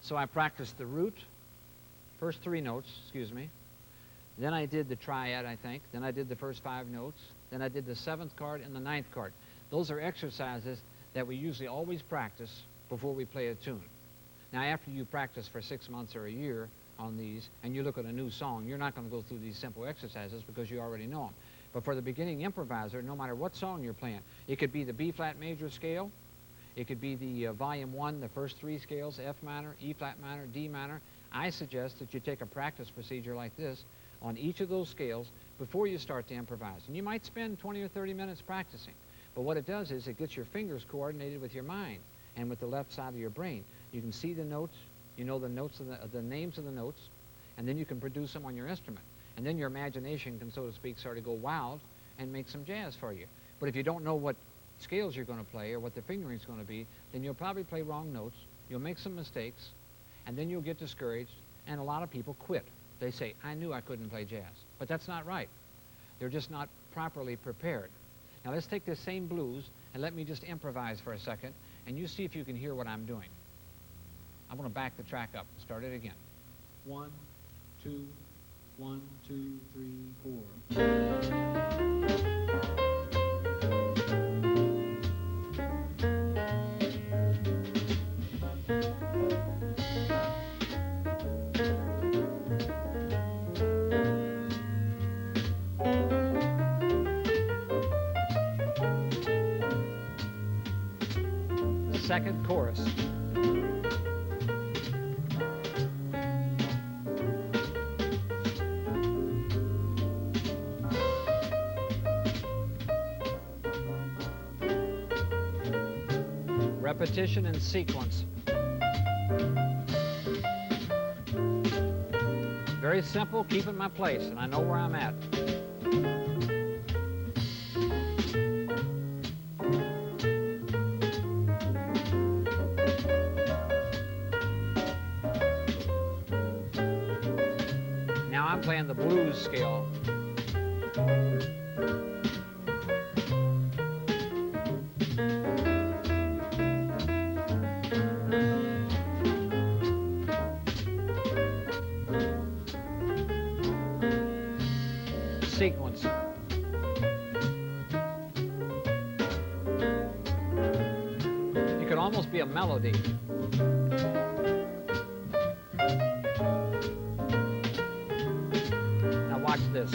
So I practiced the root, first 3 notes, excuse me. Then I did the triad, I think. Then I did the first 5 notes. Then I did the 7th chord and the 9th chord. Those are exercises that we usually always practice before we play a tune. Now, after you practice for 6 months or a year on these, and you look at a new song, you're not going to go through these simple exercises because you already know them. But for the beginning improviser, no matter what song you're playing, it could be the B-flat major scale, it could be the volume 1, the first 3 scales, F minor, E flat minor, D minor. I suggest that you take a practice procedure like this on each of those scales before you start to improvise. And you might spend 20 or 30 minutes practicing. But what it does is it gets your fingers coordinated with your mind and with the left side of your brain. You can see the notes, You know the notes of the names of the notes, and then you can produce them on your instrument. And then your imagination can, so to speak, sort of go wild and make some jazz for you. But if you don't know what scales you're going to play or what the fingering is going to be, then you'll probably play wrong notes, you'll make some mistakes, and then you'll get discouraged, and a lot of people quit. They say, I knew I couldn't play jazz. But that's not right. They're just not properly prepared. Now let's take this same blues, and let me just improvise for a second, and you see if you can hear what I'm doing. I'm going to back the track up and start it again. 1, 2, 1, 2, 3, 4. Second chorus. Repetition and sequence. Very simple, keeping my place, and I know where I'm at. Now I'm playing the blues scale. Sequence. It could almost be a melody. Now watch this.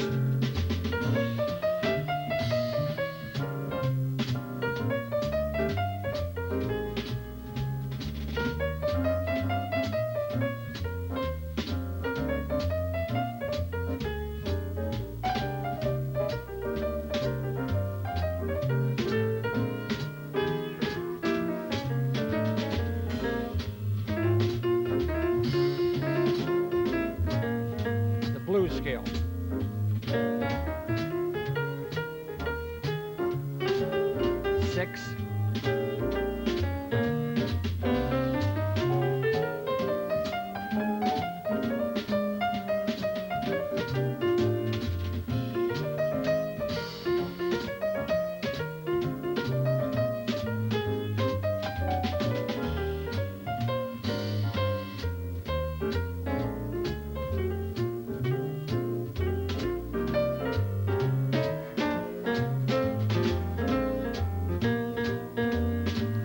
Blues scale. Six.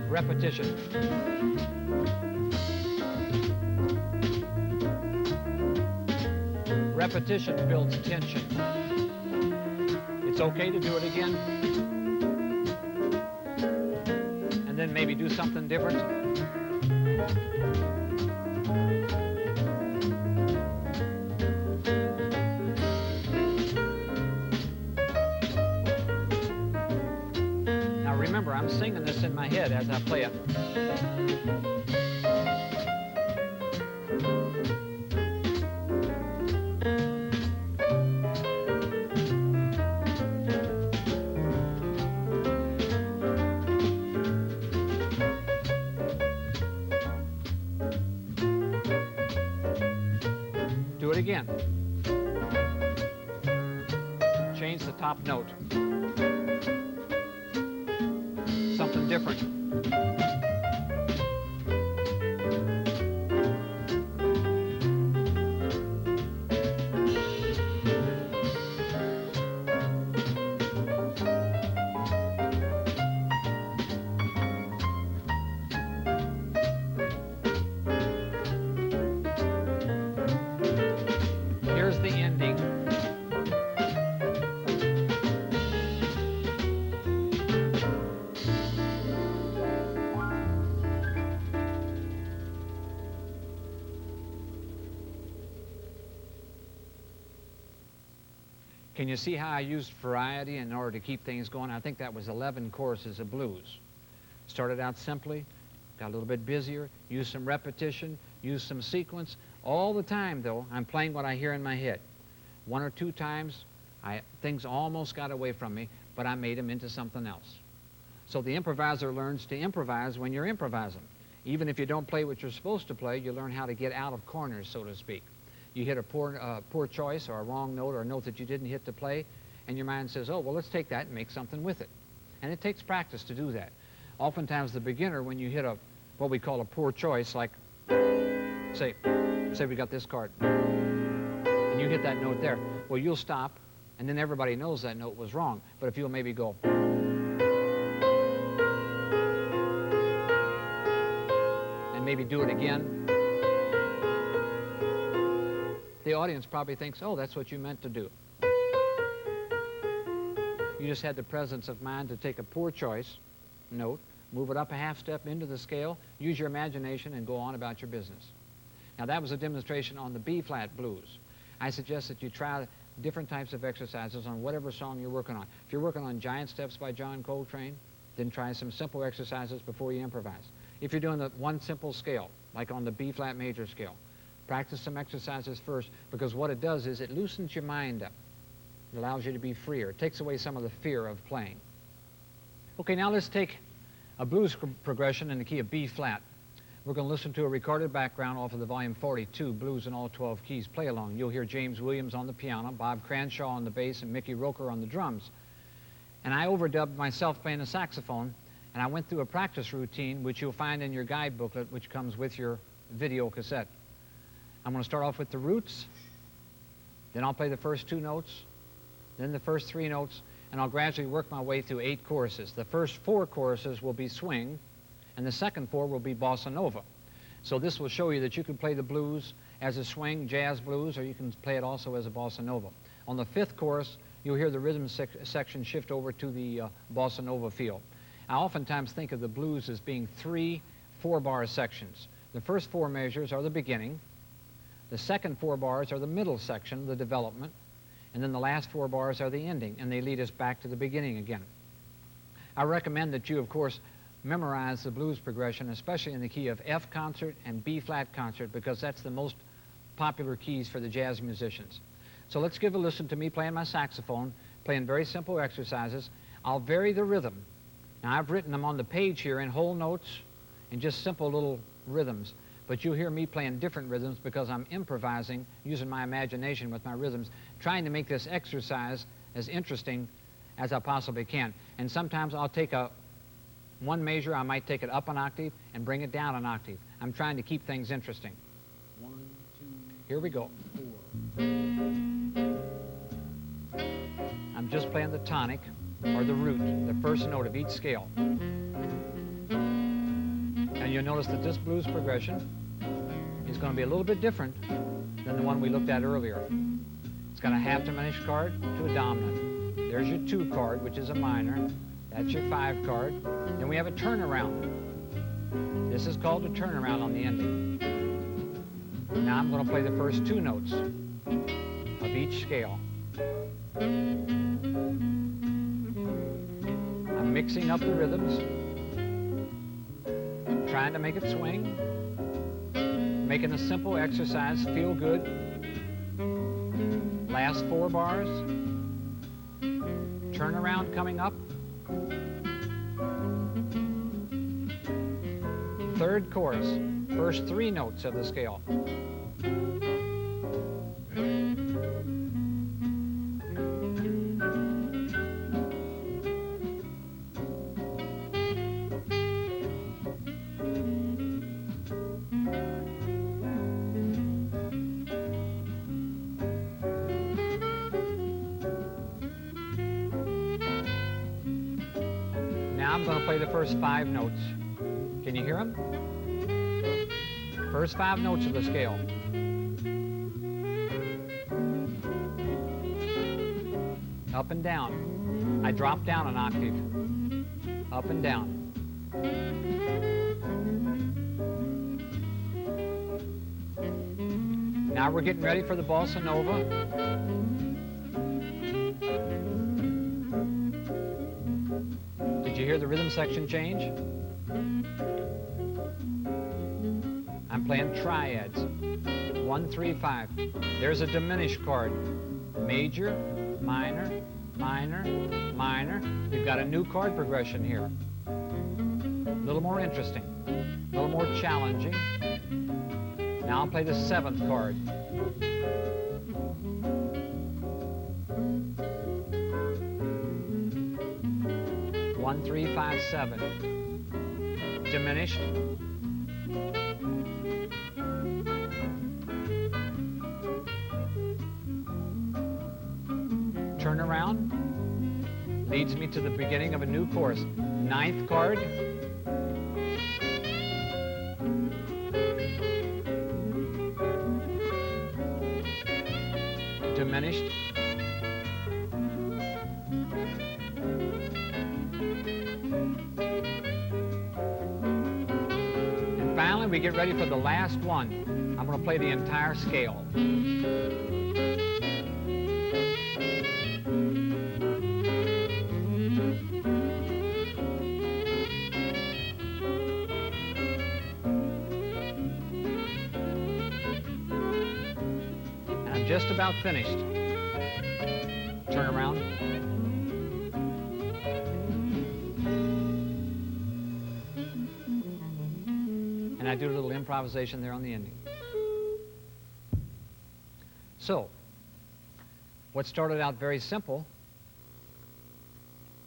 Repetition. Repetition builds tension. It's okay to do it again. And then maybe do something different. Now remember, I'm singing this in my head as I play it. Do it again. Change the top note. Something different. Here's the ending. Can you see how I used variety in order to keep things going? I think that was 11 choruses of blues. Started out simply, got a little bit busier, used some repetition, used some sequence. All the time, though, I'm playing what I hear in my head. One or two times, things almost got away from me, but I made them into something else. So the improviser learns to improvise when you're improvising. Even if you don't play what you're supposed to play, you learn how to get out of corners, so to speak. You hit a poor choice or a wrong note or a note that you didn't hit to play, and your mind says, oh, well, let's take that and make something with it. And it takes practice to do that. Oftentimes, the beginner, when you hit what we call a poor choice, like, say we got this card, and you hit that note there, well, you'll stop, and then everybody knows that note was wrong. But if you'll maybe go, and maybe do it again, the audience probably thinks, oh, that's what you meant to do. You just had the presence of mind to take a poor choice note, move it up a half step into the scale, use your imagination, and go on about your business. Now, that was a demonstration on the B-flat blues. I suggest that you try different types of exercises on whatever song you're working on. If you're working on Giant Steps by John Coltrane, then try some simple exercises before you improvise. If you're doing the one simple scale, like on the B-flat major scale, practice some exercises first, because what it does is it loosens your mind up. It allows you to be freer. It takes away some of the fear of playing. Okay, now let's take a blues progression in the key of B-flat. We're going to listen to a recorded background off of the volume 42, Blues in All 12 Keys Play Along. You'll hear James Williams on the piano, Bob Cranshaw on the bass, and Mickey Roker on the drums. And I overdubbed myself playing the saxophone, and I went through a practice routine, which you'll find in your guide booklet, which comes with your video cassette. I'm going to start off with the roots, then I'll play the first two notes, then the first three notes, and I'll gradually work my way through 8 choruses. The first 4 choruses will be swing, and the second 4 will be bossa nova. So this will show you that you can play the blues as a swing, jazz blues, or you can play it also as a bossa nova. On the 5th chorus, you'll hear the rhythm section shift over to the bossa nova feel. I oftentimes think of the blues as being 3 4-bar sections. The first 4 measures are the beginning, the second 4 bars are the middle section, the development, and then the last 4 bars are the ending, and they lead us back to the beginning again. I recommend that you, of course, memorize the blues progression, especially in the key of F concert and B-flat concert, because that's the most popular keys for the jazz musicians. So let's give a listen to me playing my saxophone, playing very simple exercises. I'll vary the rhythm. Now, I've written them on the page here in whole notes and just simple little rhythms, but you'll hear me playing different rhythms because I'm improvising, using my imagination with my rhythms, trying to make this exercise as interesting as I possibly can. And sometimes I'll take one measure, I might take it up an octave and bring it down an octave. I'm trying to keep things interesting. 1, 2, Here we go. 4. I'm just playing the tonic, or the root, the first note of each scale. And you'll notice that this blues progression is going to be a little bit different than the one we looked at earlier. It's got a half diminished chord to a dominant. There's your 2 chord, which is a minor. That's your 5 chord. Then we have a turnaround. This is called a turnaround on the ending. Now I'm going to play the first 2 notes of each scale. I'm mixing up the rhythms, trying to make it swing, making a simple exercise feel good. Last 4 bars, turnaround coming up. 3rd chorus, first 3 notes of the scale. Now I'm going to play the first 5 notes. Can you hear them? First 5 notes of the scale. Up and down. I drop down an octave. Up and down. Now we're getting ready for the bossa nova. Did you hear the rhythm section change? I'm playing triads. 1, 3, 5. There's a diminished chord. Major, minor, minor, minor. You've got a new chord progression here. A little more interesting, a little more challenging. Now I'll play the 7th chord. One, 3, 5, 7. Diminished. Turn around. Leads me to the beginning of a new chorus. 9th chord. Diminished. And finally, we get ready for the last one. I'm going to play the entire scale. Just about finished. Turn around. And I do a little improvisation there on the ending. So, what started out very simple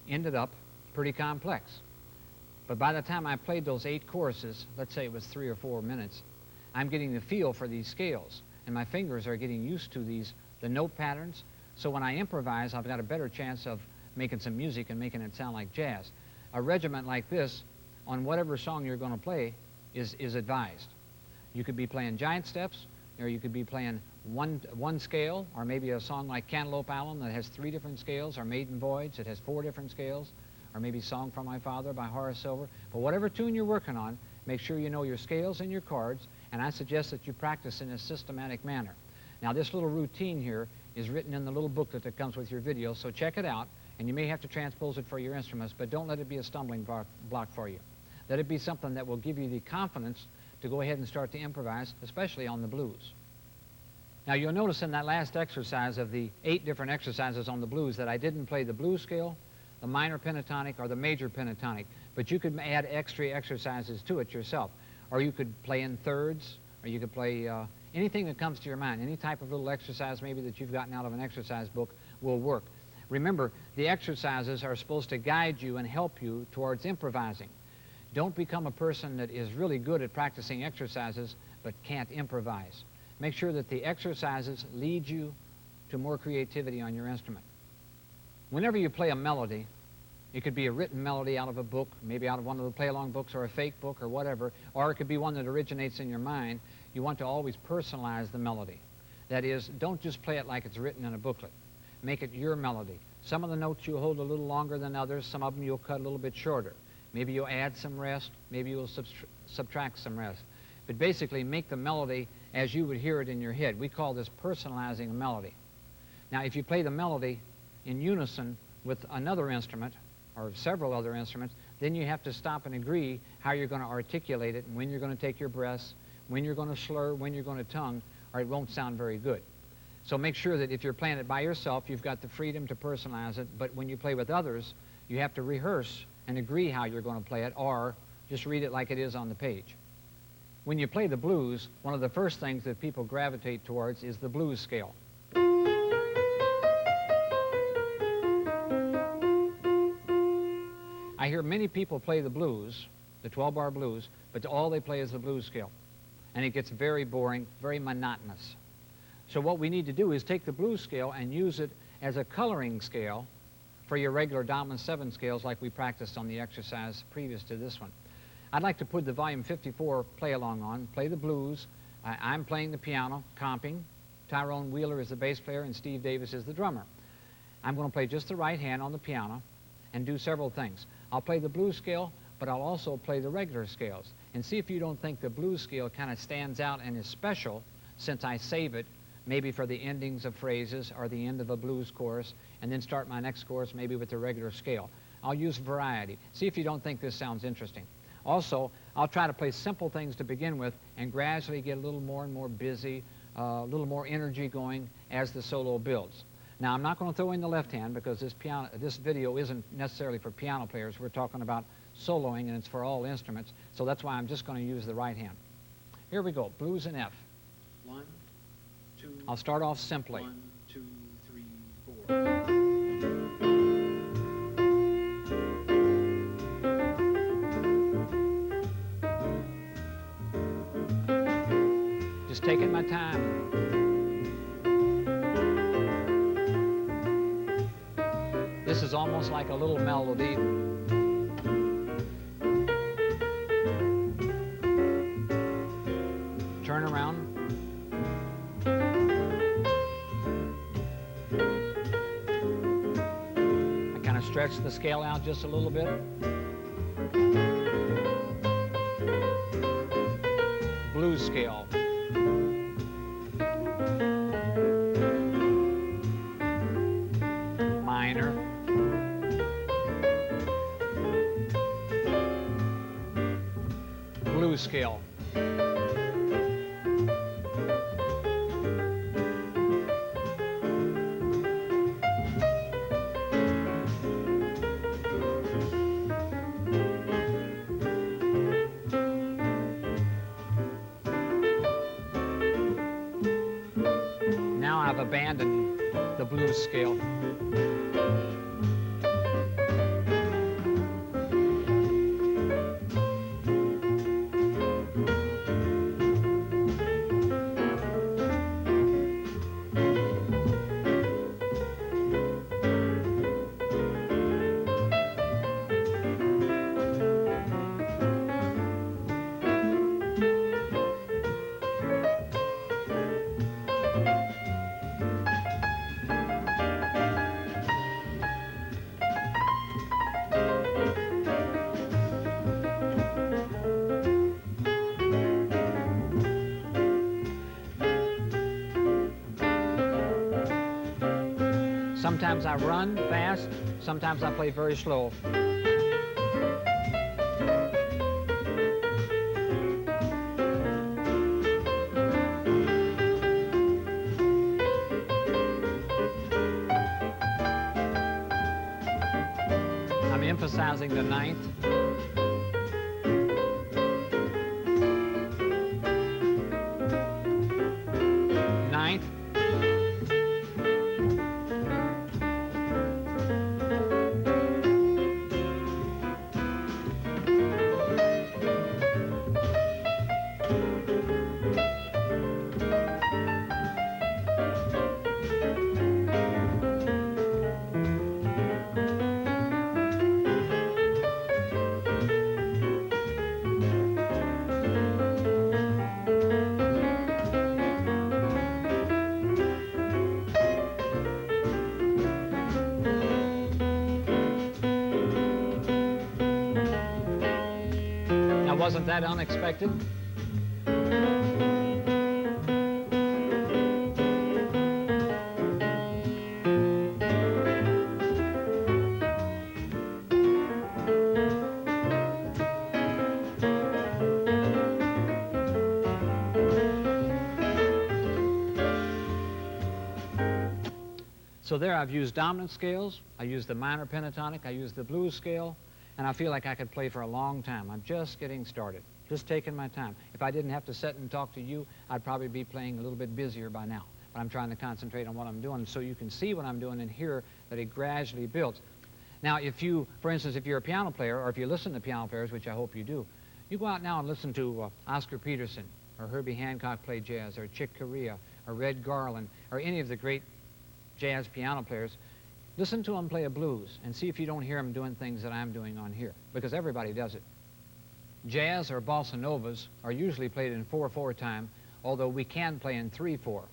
ended up pretty complex. But by the time I played those 8 choruses, let's say it was 3 or 4 minutes, I'm getting the feel for these scales. And my fingers are getting used to the note patterns. So when I improvise, I've got a better chance of making some music and making it sound like jazz. A regiment like this, on whatever song you're going to play, is advised. You could be playing Giant Steps, or you could be playing one scale, or maybe a song like Cantaloupe Island that has 3 different scales, or Maiden Voyage that has 4 different scales, or maybe Song from My Father by Horace Silver. But whatever tune you're working on, make sure you know your scales and your chords, and I suggest that you practice in a systematic manner. Now, this little routine here is written in the little booklet that comes with your video, so check it out, and you may have to transpose it for your instruments, but don't let it be a stumbling block for you. Let it be something that will give you the confidence to go ahead and start to improvise, especially on the blues. Now, you'll notice in that last exercise of the 8 different exercises on the blues that I didn't play the blues scale, the minor pentatonic, or the major pentatonic, but you could add extra exercises to it yourself. Or you could play in thirds, or you could play anything that comes to your mind. Any type of little exercise maybe that you've gotten out of an exercise book will work. Remember, the exercises are supposed to guide you and help you towards improvising. Don't become a person that is really good at practicing exercises but can't improvise. Make sure that the exercises lead you to more creativity on your instrument. Whenever you play a melody, it could be a written melody out of a book, maybe out of one of the play-along books or a fake book or whatever, or it could be one that originates in your mind. You want to always personalize the melody. That is, don't just play it like it's written in a booklet. Make it your melody. Some of the notes you'll hold a little longer than others. Some of them you'll cut a little bit shorter. Maybe you'll add some rest. Maybe you'll subtract some rest. But basically, make the melody as you would hear it in your head. We call this personalizing a melody. Now, if you play the melody in unison with another instrument, or several other instruments, then you have to stop and agree how you're going to articulate it and when you're going to take your breaths, when you're going to slur, when you're going to tongue, or it won't sound very good. So make sure that if you're playing it by yourself, you've got the freedom to personalize it, but when you play with others, you have to rehearse and agree how you're going to play it, or just read it like it is on the page. When you play the blues, one of the first things that people gravitate towards is the blues scale. I hear many people play the blues, the 12-bar blues, but all they play is the blues scale. And it gets very boring, very monotonous. So what we need to do is take the blues scale and use it as a coloring scale for your regular dominant 7 scales like we practiced on the exercise previous to this one. I'd like to put the volume 54 play-along on, play the blues. I'm playing the piano, comping. Tyrone Wheeler is the bass player and Steve Davis is the drummer. I'm going to play just the right hand on the piano and do several things. I'll play the blues scale, but I'll also play the regular scales. And see if you don't think the blues scale kind of stands out and is special, since I save it maybe for the endings of phrases or the end of a blues chorus, and then start my next chorus maybe with the regular scale. I'll use variety. See if you don't think this sounds interesting. Also, I'll try to play simple things to begin with and gradually get a little more and more busy, a little more energy going as the solo builds. Now, I'm not going to throw in the left hand because this video isn't necessarily for piano players. We're talking about soloing, and it's for all instruments. So that's why I'm just going to use the right hand. Here we go, blues in F. 1, 2. I'll start off simply. 1, 2, 3, 4. Just taking my time. This is almost like a little melody. Turn around. I kind of stretch the scale out just a little bit. Blues scale. Minor. Blues scale. Now I've abandoned the blues scale. Sometimes I run fast, sometimes I play very slow. I'm emphasizing the ninth. Ninth. Now, wasn't that unexpected? So there I've used dominant scales, I used the minor pentatonic, I used the blues scale, and I feel like I could play for a long time. I'm just getting started, just taking my time. If I didn't have to sit and talk to you, I'd probably be playing a little bit busier by now. But I'm trying to concentrate on what I'm doing so you can see what I'm doing and hear that it gradually builds. Now, if you, for instance, if you're a piano player, or if you listen to piano players, which I hope you do, you go out now and listen to Oscar Peterson, or Herbie Hancock play jazz, or Chick Corea, or Red Garland, or any of the great jazz piano players. Listen to them play a blues and see if you don't hear them doing things that I'm doing on here, because everybody does it. Jazz or bossa novas are usually played in 4/4 time, although we can play in 3/4.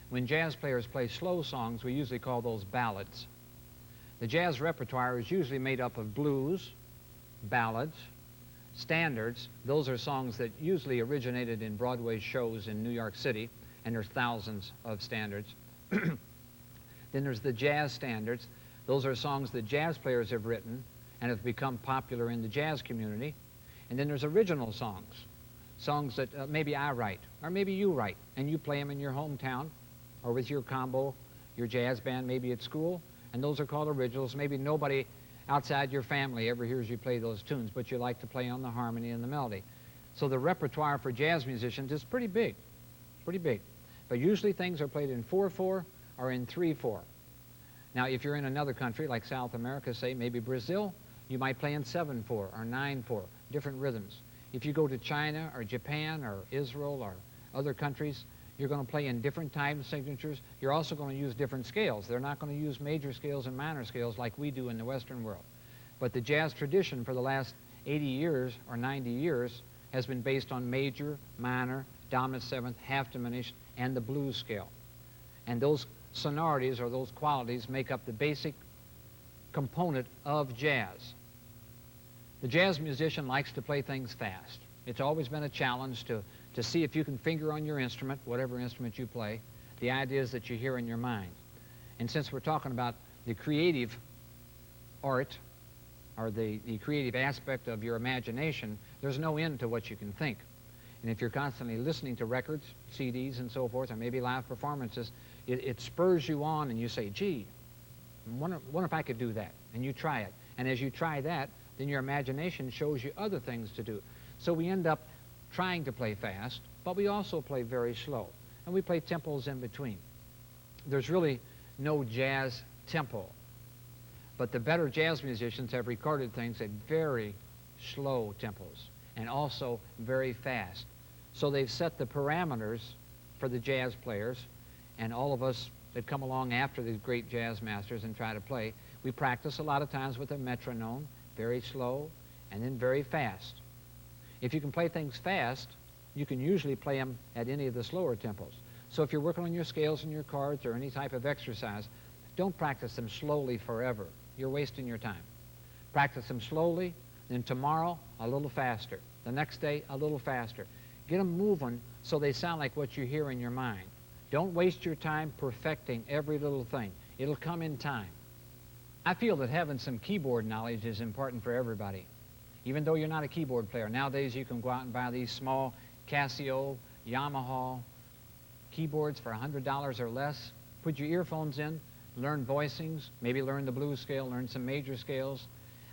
When jazz players play slow songs, we usually call those ballads. The jazz repertoire is usually made up of blues, ballads, standards. Those are songs that usually originated in Broadway shows in New York City, and there's thousands of standards. Then there's the jazz standards. Those are songs that jazz players have written and have become popular in the jazz community. And then there's original songs, songs that maybe I write, or maybe you write, and you play them in your hometown, or with your combo, your jazz band, maybe at school, and those are called originals. Maybe nobody outside your family ever hears you play those tunes, but you like to play on the harmony and the melody. So the repertoire for jazz musicians is pretty big, pretty big. But usually things are played in 4/4 or in 3/4. Now, if you're in another country, like South America, say, maybe Brazil, you might play in 7/4 or 9/4, different rhythms. If you go to China or Japan or Israel or other countries, you're going to play in different time signatures. You're also going to use different scales. They're not going to use major scales and minor scales like we do in the Western world. But the jazz tradition for the last 80 years or 90 years has been based on major, minor, dominant seventh, half diminished, and the blues scale. And those sonorities or those qualities make up the basic component of jazz. The jazz musician likes to play things fast. It's always been a challenge to see if you can finger on your instrument, whatever instrument you play, the ideas that you hear in your mind. And since we're talking about the creative art, or the creative aspect of your imagination, there's no end to what you can think. And if you're constantly listening to records, CDs and so forth, or maybe live performances, it spurs you on and you say, gee, wonder if I could do that. And you try it. And as you try that, then your imagination shows you other things to do. So we end up trying to play fast, but we also play very slow. And we play tempos in between. There's really no jazz tempo. But the better jazz musicians have recorded things at very slow tempos and also very fast. So they've set the parameters for the jazz players, and all of us that come along after these great jazz masters and try to play, we practice a lot of times with a metronome, very slow, and then very fast. If you can play things fast, you can usually play them at any of the slower tempos. So if you're working on your scales and your chords or any type of exercise, don't practice them slowly forever. You're wasting your time. Practice them slowly, then tomorrow a little faster, the next day a little faster. Get them moving so they sound like what you hear in your mind. Don't waste your time perfecting every little thing. It'll come in time. I feel that having some keyboard knowledge is important for everybody. Even though you're not a keyboard player, nowadays you can go out and buy these small Casio, Yamaha keyboards for $100 or less. Put your earphones in, learn voicings, maybe learn the blues scale, learn some major scales.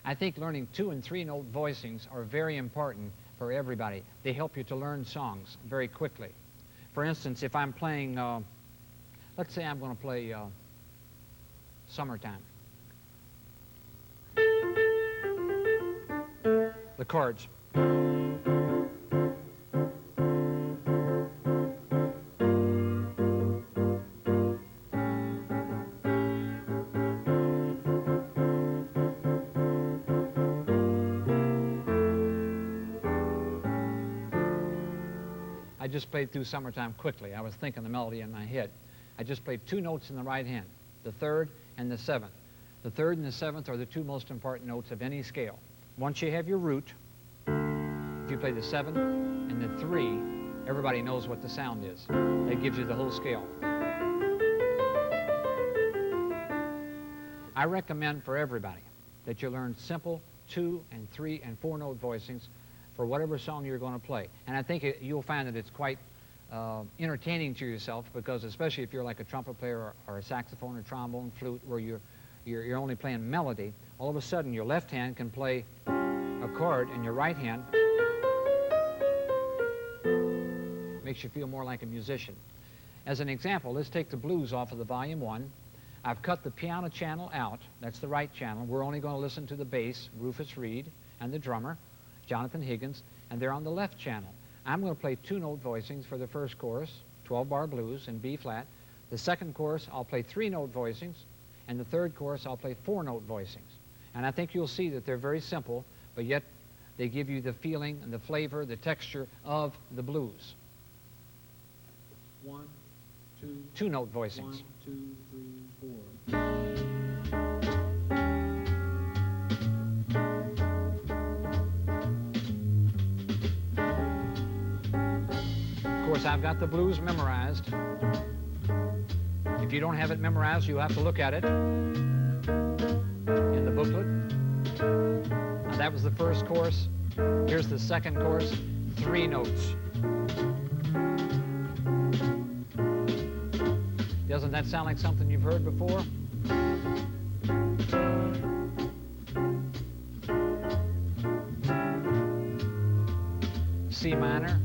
I think learning 2- and 3-note voicings are very important for everybody. They help you to learn songs very quickly. For instance, if I'm playing, let's say I'm going to play Summertime. The chords. I just played through Summertime quickly. I was thinking the melody in my head. I just played 2 notes in the right hand, the 3rd and the 7th. The 3rd and the 7th are the 2 most important notes of any scale. Once you have your root, if you play the 7 and the 3, everybody knows what the sound is. That gives you the whole scale. I recommend for everybody that you learn simple 2- and 3- and 4-note voicings for whatever song you're going to play. And I think you'll find that it's quite entertaining to yourself, because especially if you're like a trumpet player or a saxophone or trombone, flute, where you're only playing melody, all of a sudden your left hand can play a chord and your right hand makes you feel more like a musician. As an example, let's take the blues off of the volume 1. I've cut the piano channel out. That's the right channel. We're only going to listen to the bass, Rufus Reid, and the drummer, Jonathan Higgins, and they're on the left channel. I'm going to play 2-note voicings for the first chorus, 12-bar blues in B flat. The second chorus, I'll play 3-note voicings, and the third chorus, I'll play 4-note voicings. And I think you'll see that they're very simple, but yet they give you the feeling and the flavor, the texture of the blues. 1, 2. 2-note voicings. 1, 2, 3, 4. Of course, I've got the blues memorized. If you don't have it memorized, you'll have to look at it in the booklet. Now, that was the first chorus Here's the second chorus, 3 notes. Doesn't that sound like something you've heard before? C minor,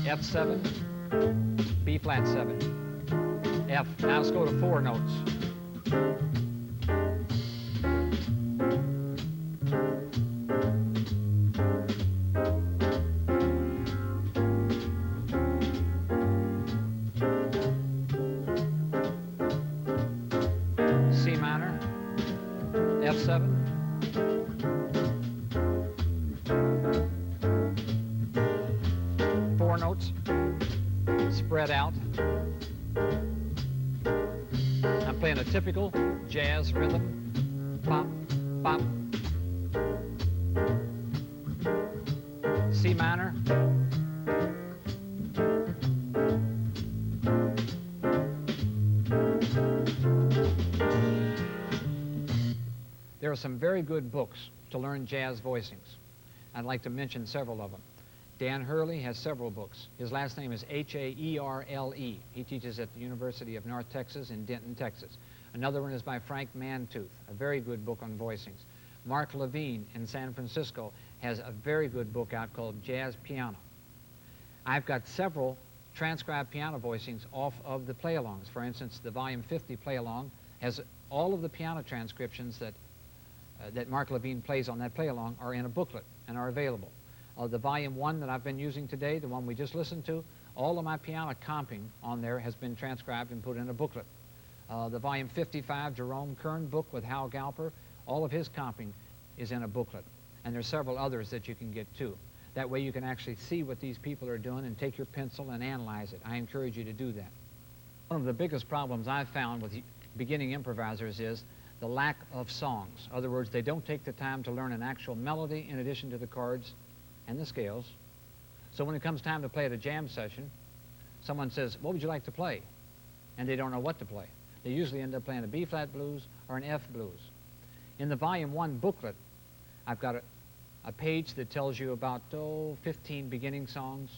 F7, B flat 7, F. Now let's go to 4 notes. C minor, F7, notes spread out. I'm playing a typical jazz rhythm. Pop, pop. C minor. There are some very good books to learn jazz voicings. I'd like to mention several of them. Dan Hurley has several books. His last name is Haerle. He teaches at the University of North Texas in Denton, Texas. Another one is by Frank Mantooth, a very good book on voicings. Mark Levine in San Francisco has a very good book out called Jazz Piano. I've got several transcribed piano voicings off of the play-alongs. For instance, the Volume 50 play-along has all of the piano transcriptions that Mark Levine plays on that play-along are in a booklet and are available. The Volume 1 that I've been using today, the one we just listened to, all of my piano comping on there has been transcribed and put in a booklet. The Volume 55 Jerome Kern book with Hal Galper, all of his comping is in a booklet. And there's several others that you can get too. That way you can actually see what these people are doing and take your pencil and analyze it. I encourage you to do that. One of the biggest problems I've found with beginning improvisers is the lack of songs. In other words, they don't take the time to learn an actual melody in addition to the chords and the scales. So when it comes time to play at a jam session, someone says, what would you like to play? And they don't know what to play. They usually end up playing a B-flat blues or an F blues. In the Volume 1 booklet, I've got a page that tells you about 15 beginning songs,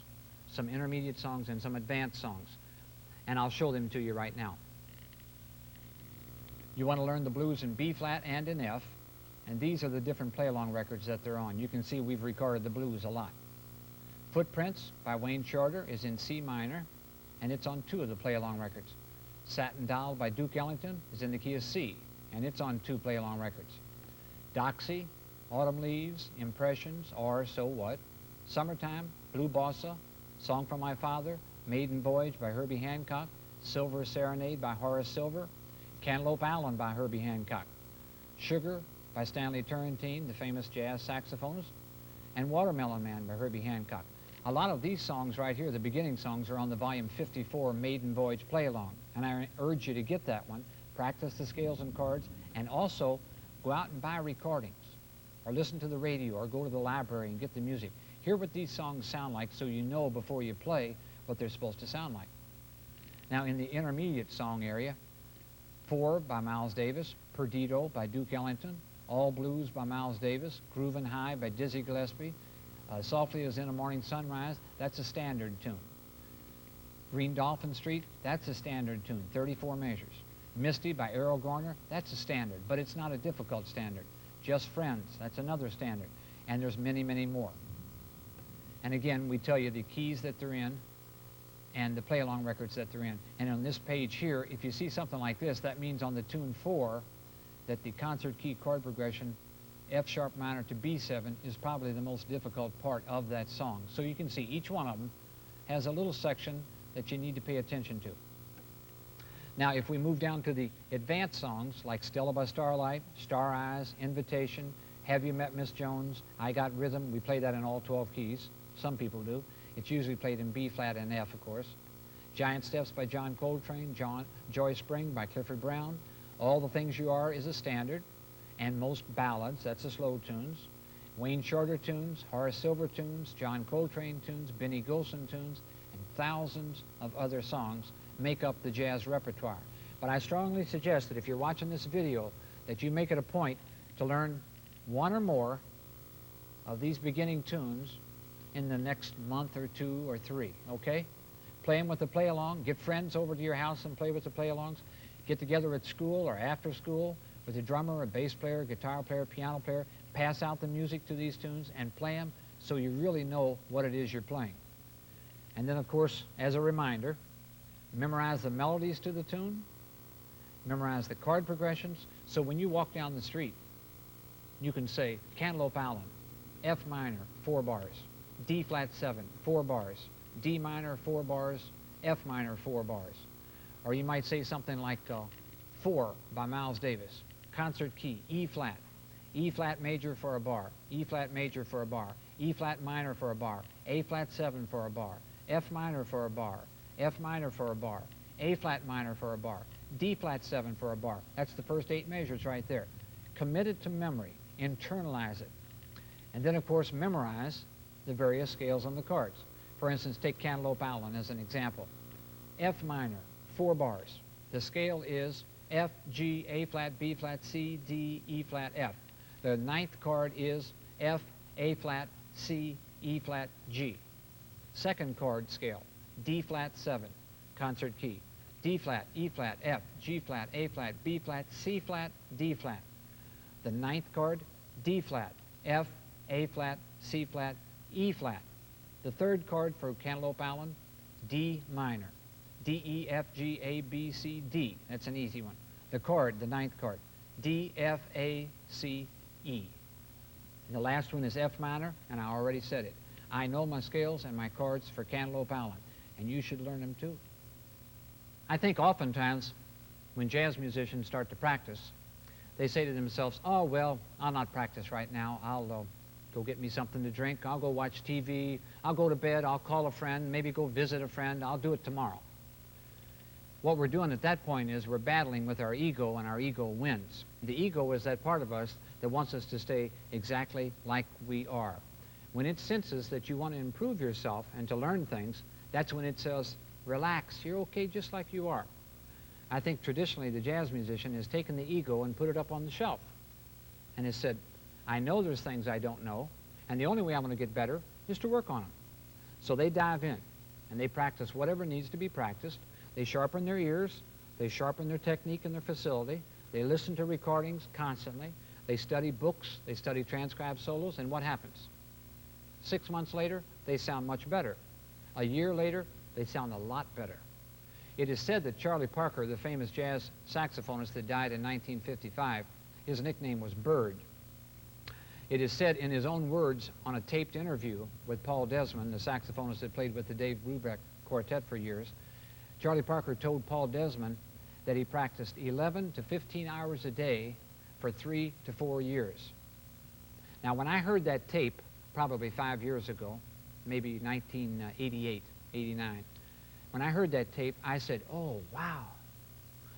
some intermediate songs, and some advanced songs. And I'll show them to you right now. You want to learn the blues in B-flat and in F, and these are the different play-along records that they're on. You can see we've recorded the blues a lot. Footprints by Wayne Shorter is in C minor, and it's on 2 of the play-along records. Satin Doll by Duke Ellington is in the key of C, and it's on 2 play-along records. Doxy, Autumn Leaves, Impressions, or So What, Summertime, Blue Bossa, Song from My Father, Maiden Voyage by Herbie Hancock, Silver Serenade by Horace Silver, Cantaloupe Island by Herbie Hancock, Sugar by Stanley Turrentine, the famous jazz saxophonist, and Watermelon Man by Herbie Hancock. A lot of these songs right here, the beginning songs, are on the Volume 54 Maiden Voyage Play-Along, and I urge you to get that one, practice the scales and chords, and also go out and buy recordings, or listen to the radio, or go to the library and get the music. Hear what these songs sound like so you know before you play what they're supposed to sound like. Now in the intermediate song area, 4 by Miles Davis, Perdido by Duke Ellington, All Blues by Miles Davis, Groovin' High by Dizzy Gillespie, Softly as in a Morning Sunrise, that's a standard tune. Green Dolphin Street, that's a standard tune, 34 measures. Misty by Errol Garner, that's a standard, but it's not a difficult standard. Just Friends, that's another standard. And there's many, many more. And again, we tell you the keys that they're in and the play-along records that they're in. And on this page here, if you see something like this, that means on the tune 4 that the concert key chord progression F sharp minor to B7 is probably the most difficult part of that song. So you can see each one of them has a little section that you need to pay attention to. Now if we move down to the advanced songs like Stella by Starlight, Star Eyes, Invitation, Have You Met Miss Jones, I Got Rhythm, we play that in all 12 keys. Some people do. It's usually played in B flat and F, of course. Giant Steps by John Coltrane, Joy Spring by Clifford Brown, All the Things You Are is a standard, and most ballads, that's the slow tunes. Wayne Shorter tunes, Horace Silver tunes, John Coltrane tunes, Benny Golson tunes, and thousands of other songs make up the jazz repertoire. But I strongly suggest that if you're watching this video, that you make it a point to learn 1 or more of these beginning tunes in the next month or 2 or 3, okay? Play them with the play-along. Get friends over to your house and play with the play-alongs. Get together at school or after school with a drummer, a bass player, guitar player, piano player. Pass out the music to these tunes and play them so you really know what it is you're playing. And then, of course, as a reminder, memorize the melodies to the tune, memorize the chord progressions, so when you walk down the street, you can say, Cantaloupe Allen, F minor, 4 bars, D flat 7, 4 bars, D minor, 4 bars, F minor, 4 bars. Or you might say something like 4 by Miles Davis, concert key, E flat major for a bar, E flat major for a bar, E flat minor for a bar, A flat 7 for a bar, F minor for a bar, F minor for a bar, A flat minor for a bar, D flat 7 for a bar. That's the first 8 measures right there. Commit it to memory, internalize it. And then, of course, memorize the various scales on the cards. For instance, take Cantaloupe Allen as an example. F minor, 4 bars. The scale is F, G, A flat, B flat, C, D, E flat, F. The 9th chord is F, A flat, C, E flat, G. Second chord scale, D flat 7, concert key. D flat, E flat, F, G flat, A flat, B flat, C flat, D flat. The 9th chord, D flat, F, A flat, C flat, E flat. The 3rd chord for Cantaloupe Allen, D minor. D, E, F, G, A, B, C, D. That's an easy one. The chord, the 9th chord, D, F, A, C, E. And the last one is F minor, and I already said it. I know my scales and my chords for Cantaloupe Allen, and you should learn them too. I think oftentimes when jazz musicians start to practice, they say to themselves, oh, well, I'll not practice right now. I'll go get me something to drink. I'll go watch TV. I'll go to bed. I'll call a friend, maybe go visit a friend. I'll do it tomorrow. What we're doing at that point is we're battling with our ego, and our ego wins. The ego is that part of us that wants us to stay exactly like we are. When it senses that you want to improve yourself and to learn things, that's when it says, relax, you're okay just like you are. I think traditionally the jazz musician has taken the ego and put it up on the shelf and has said, I know there's things I don't know, and the only way I'm going to get better is to work on them. So they dive in, and they practice whatever needs to be practiced. They sharpen their ears, they sharpen their technique and their facility, they listen to recordings constantly, they study books, they study transcribed solos, and what happens? 6 months later, they sound much better. A year later, they sound a lot better. It is said that Charlie Parker, the famous jazz saxophonist that died in 1955, his nickname was Bird. It is said in his own words on a taped interview with Paul Desmond, the saxophonist that played with the Dave Brubeck Quartet for years, Charlie Parker told Paul Desmond that he practiced 11 to 15 hours a day for 3 to 4 years. Now, when I heard that tape, probably 5 years ago, maybe 1988, 89, when I heard that tape, I said, oh, wow.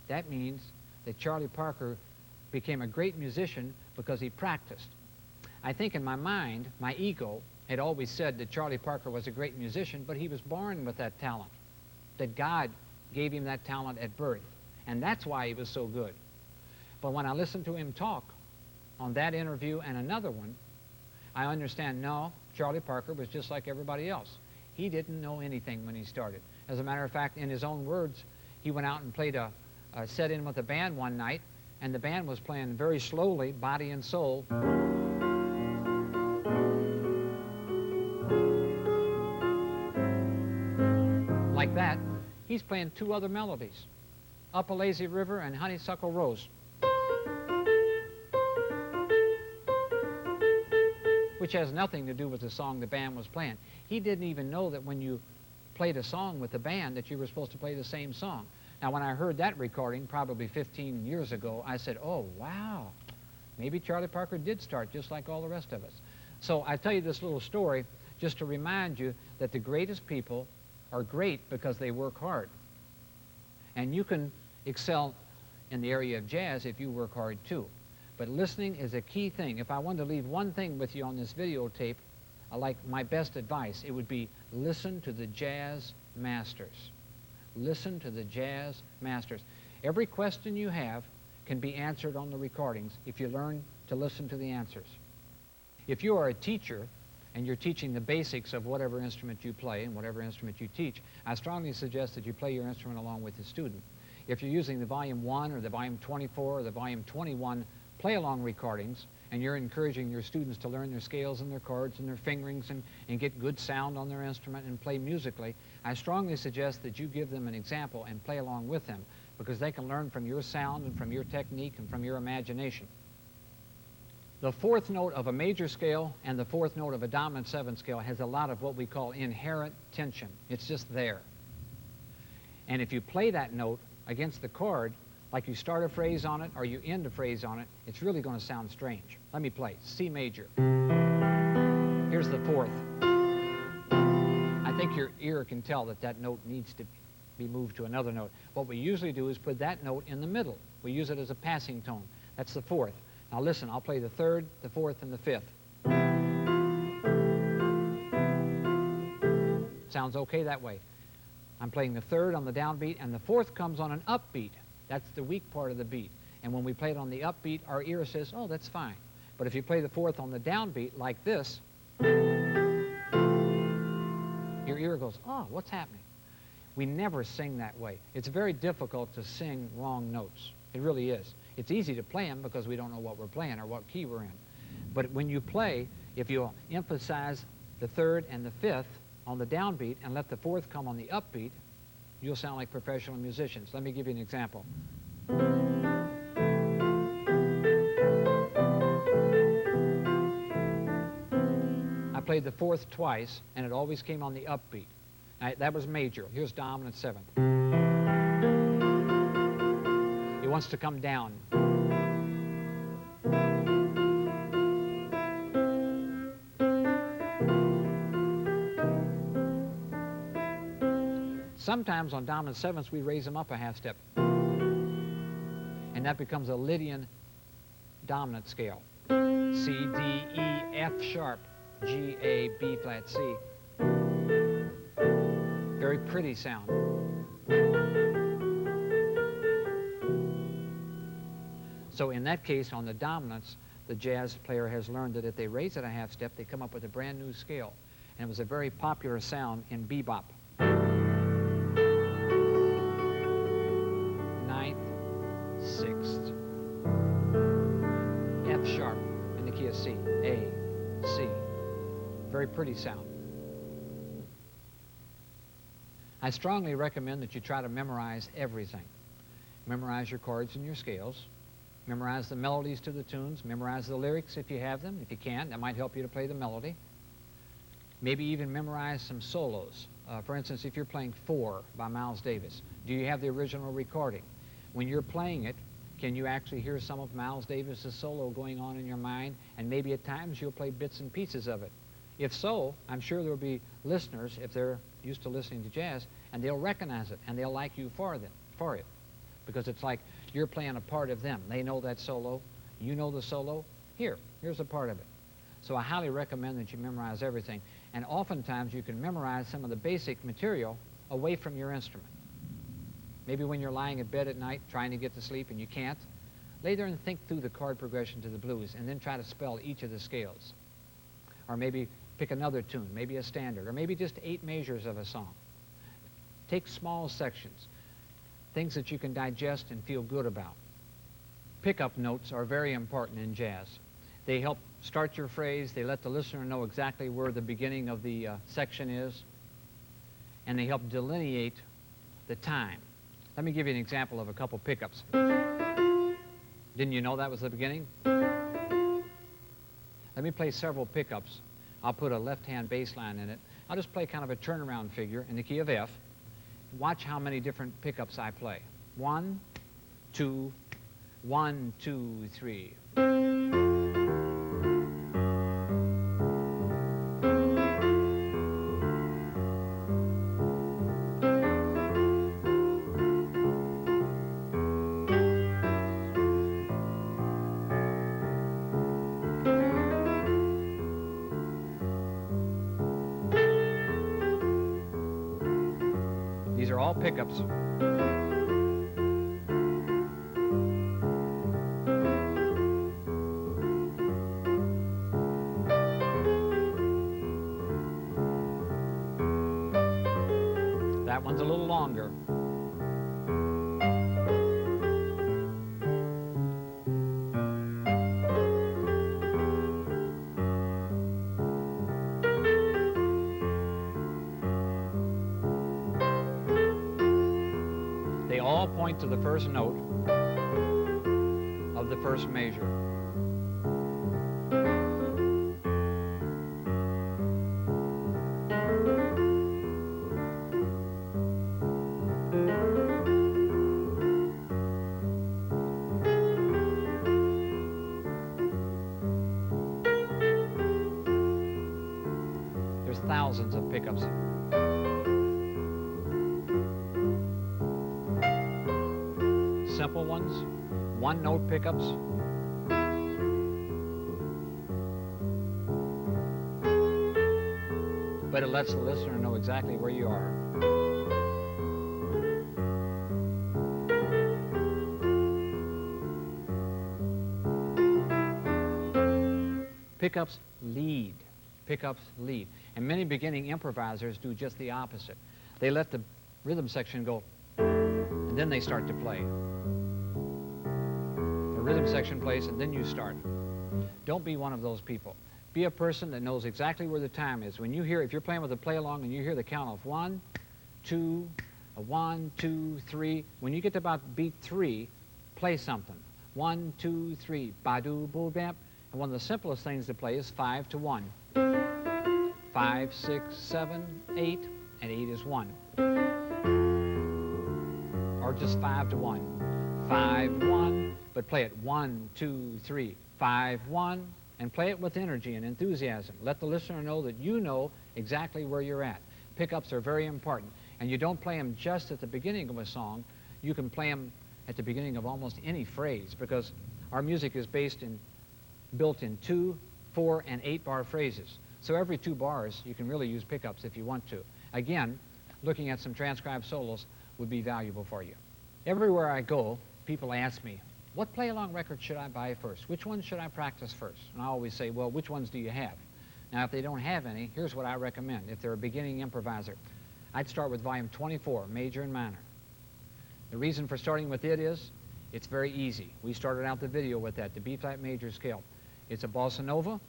That means that Charlie Parker became a great musician because he practiced. I think in my mind, my ego had always said that Charlie Parker was a great musician, but he was born with that talent, that God gave him that talent at birth, and that's why he was so good. But when I listened to him talk on that interview and another one, I understand, no, Charlie Parker was just like everybody else. He didn't know anything when he started. As a matter of fact, in his own words, he went out and played a set in with a band one night, and the band was playing very slowly, Body and Soul. Like that. He's playing 2 other melodies, Up a Lazy River and Honeysuckle Rose, which has nothing to do with the song the band was playing. He didn't even know that when you played a song with the band that you were supposed to play the same song. Now, when I heard that recording, probably 15 years ago, I said, oh, wow, maybe Charlie Parker did start just like all the rest of us. So I tell you this little story just to remind you that the greatest people are great because they work hard. And you can excel in the area of jazz if you work hard too. But listening is a key thing. If I wanted to leave one thing with you on this videotape, like my best advice, it would be listen to the jazz masters. Listen to the jazz masters. Every question you have can be answered on the recordings if you learn to listen to the answers. If you are a teacher and you're teaching the basics of whatever instrument you play and whatever instrument you teach, I strongly suggest that you play your instrument along with the student. If you're using the volume 1 or the volume 24 or the volume 21 play-along recordings, and you're encouraging your students to learn their scales and their chords and their fingerings and get good sound on their instrument and play musically, I strongly suggest that you give them an example and play along with them, because they can learn from your sound and from your technique and from your imagination. The fourth note of a major scale and the fourth note of a dominant 7 scale has a lot of what we call inherent tension. It's just there. And if you play that note against the chord, like you start a phrase on it or you end a phrase on it, it's really going to sound strange. Let me play C major. Here's the fourth. I think your ear can tell that that note needs to be moved to another note. What we usually do is put that note in the middle. We use it as a passing tone. That's the fourth. Now listen, I'll play the third, the fourth, and the fifth. Sounds okay that way. I'm playing the third on the downbeat, and the fourth comes on an upbeat. That's the weak part of the beat. And when we play it on the upbeat, our ear says, oh, that's fine. But if you play the fourth on the downbeat like this, your ear goes, oh, what's happening? We never sing that way. It's very difficult to sing wrong notes. It really is. It's easy to play them because we don't know what we're playing or what key we're in. But when you play, if you emphasize the third and the fifth on the downbeat and let the fourth come on the upbeat, you'll sound like professional musicians. Let me give you an example. I played the fourth twice, and it always came on the upbeat. That was major. Here's dominant 7th. It wants to come down. Sometimes on dominant 7ths, we raise them up a half step. And that becomes a Lydian dominant scale. C, D, E, F sharp, G, A, B flat, C. Very pretty sound. So in that case, on the dominants, the jazz player has learned that if they raise it a half step, they come up with a brand new scale. And it was a very popular sound in bebop. Ninth, 6th, F sharp in the key of C, A, C. Very pretty sound. I strongly recommend that you try to memorize everything. Memorize your chords and your scales. Memorize the melodies to the tunes. Memorize the lyrics if you have them. If you can't, that might help you to play the melody. Maybe even memorize some solos. For instance, if you're playing 4 by Miles Davis, do you have the original recording? When you're playing it, can you actually hear some of Miles Davis's solo going on in your mind? And maybe at times you'll play bits and pieces of it. If so, I'm sure there will be listeners, if they're used to listening to jazz, and they'll recognize it, and they'll like you for it. Because it's like you're playing a part of them. They know that solo. You know the solo. Here's a part of it. So I highly recommend that you memorize everything. And oftentimes you can memorize some of the basic material away from your instrument. Maybe when you're lying in bed at night trying to get to sleep and you can't, lay there and think through the chord progression to the blues and then try to spell each of the scales. Or maybe pick another tune, maybe a standard, or maybe just 8 measures of a song. Take small sections, things that you can digest and feel good about. Pickup notes are very important in jazz. They help start your phrase, they let the listener know exactly where the beginning of the section is, and they help delineate the time. Let me give you an example of a couple pickups. Didn't you know that was the beginning? Let me play several pickups. I'll put a left-hand bass line in it. I'll just play kind of a turnaround figure in the key of F. Watch how many different pickups I play. 1, 2, 1, 2, 3. These are all pickups. That one's a little longer. They all point to the first note of the first measure. There's thousands of pickups. Simple ones, one-note pickups. But it lets the listener know exactly where you are. Pickups lead. Pickups lead. And many beginning improvisers do just the opposite. They let the rhythm section go, and then they start to play. The rhythm section plays, and then you start. Don't be one of those people. Be a person that knows exactly where the time is. When you hear, if you're playing with a play-along and you hear the count of 1, 2, 1, 2, 3, when you get to about beat 3, play something. 1, 2, 3, ba-doo, boo-bap. And one of the simplest things to play is 5 to 1. 5, 6, 7, 8, and 8 is 1. Or just 5 to 1. 5, 1, but play it 1, 2, 3, 5, 1, and play it with energy and enthusiasm. Let the listener know that you know exactly where you're at. Pickups are very important, and you don't play them just at the beginning of a song. You can play them at the beginning of almost any phrase, because our music is built in 2, 4, and 8-bar phrases. So every 2 bars, you can really use pickups if you want to. Again, looking at some transcribed solos would be valuable for you. Everywhere I go, people ask me, what play-along record should I buy first? Which ones should I practice first? And I always say, well, which ones do you have? Now, if they don't have any, here's what I recommend. If they're a beginning improviser, I'd start with volume 24, major and minor. The reason for starting with it is, it's very easy. We started out the video with that, the B-flat major scale. It's a bossa nova,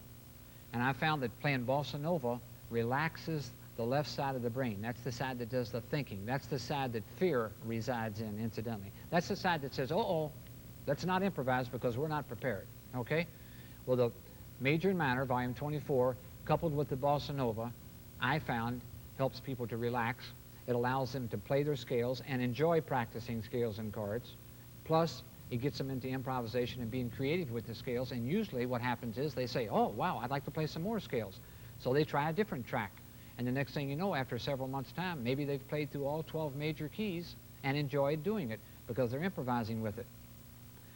and I found that playing bossa nova relaxes the left side of the brain. That's the side that does the thinking. That's the side that fear resides in, incidentally. That's the side that says, uh-oh, let's not improvise because we're not prepared, okay? Well, the major and minor, volume 24, coupled with the bossa nova, I found helps people to relax. It allows them to play their scales and enjoy practicing scales and chords. Plus, it gets them into improvisation and being creative with the scales, and usually what happens is they say, oh, wow, I'd like to play some more scales. So they try a different track. And the next thing you know, after several months' time, maybe they've played through all 12 major keys and enjoyed doing it because they're improvising with it.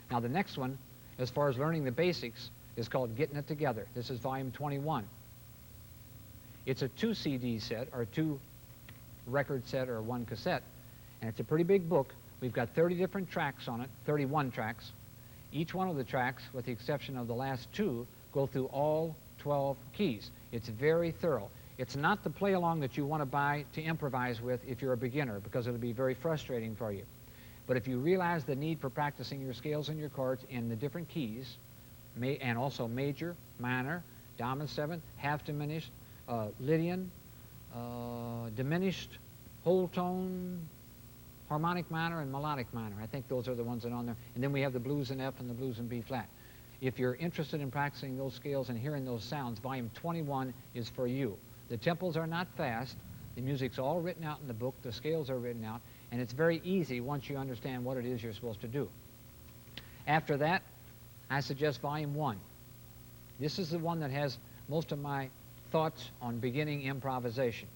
Now, the next one, as far as learning the basics, is called Getting It Together. This is volume 21. It's a 2 CD set, or 2 record set, or 1 cassette, and it's a pretty big book. We've got 30 different tracks on it, 31 tracks. Each one of the tracks, with the exception of the last 2, go through all 12 keys. It's very thorough. It's not the play-along that you want to buy to improvise with if you're a beginner, because it'll be very frustrating for you. But if you realize the need for practicing your scales and your chords in the different keys, and also major, minor, dominant 7, half diminished, Lydian, diminished, whole tone, harmonic minor, and melodic minor. I think those are the ones that are on there. And then we have the blues in F and the blues in B flat. If you're interested in practicing those scales and hearing those sounds, volume 21 is for you. The tempos are not fast. The music's all written out in the book. The scales are written out. And it's very easy once you understand what it is you're supposed to do. After that, I suggest volume 1. This is the one that has most of my thoughts on beginning improvisation.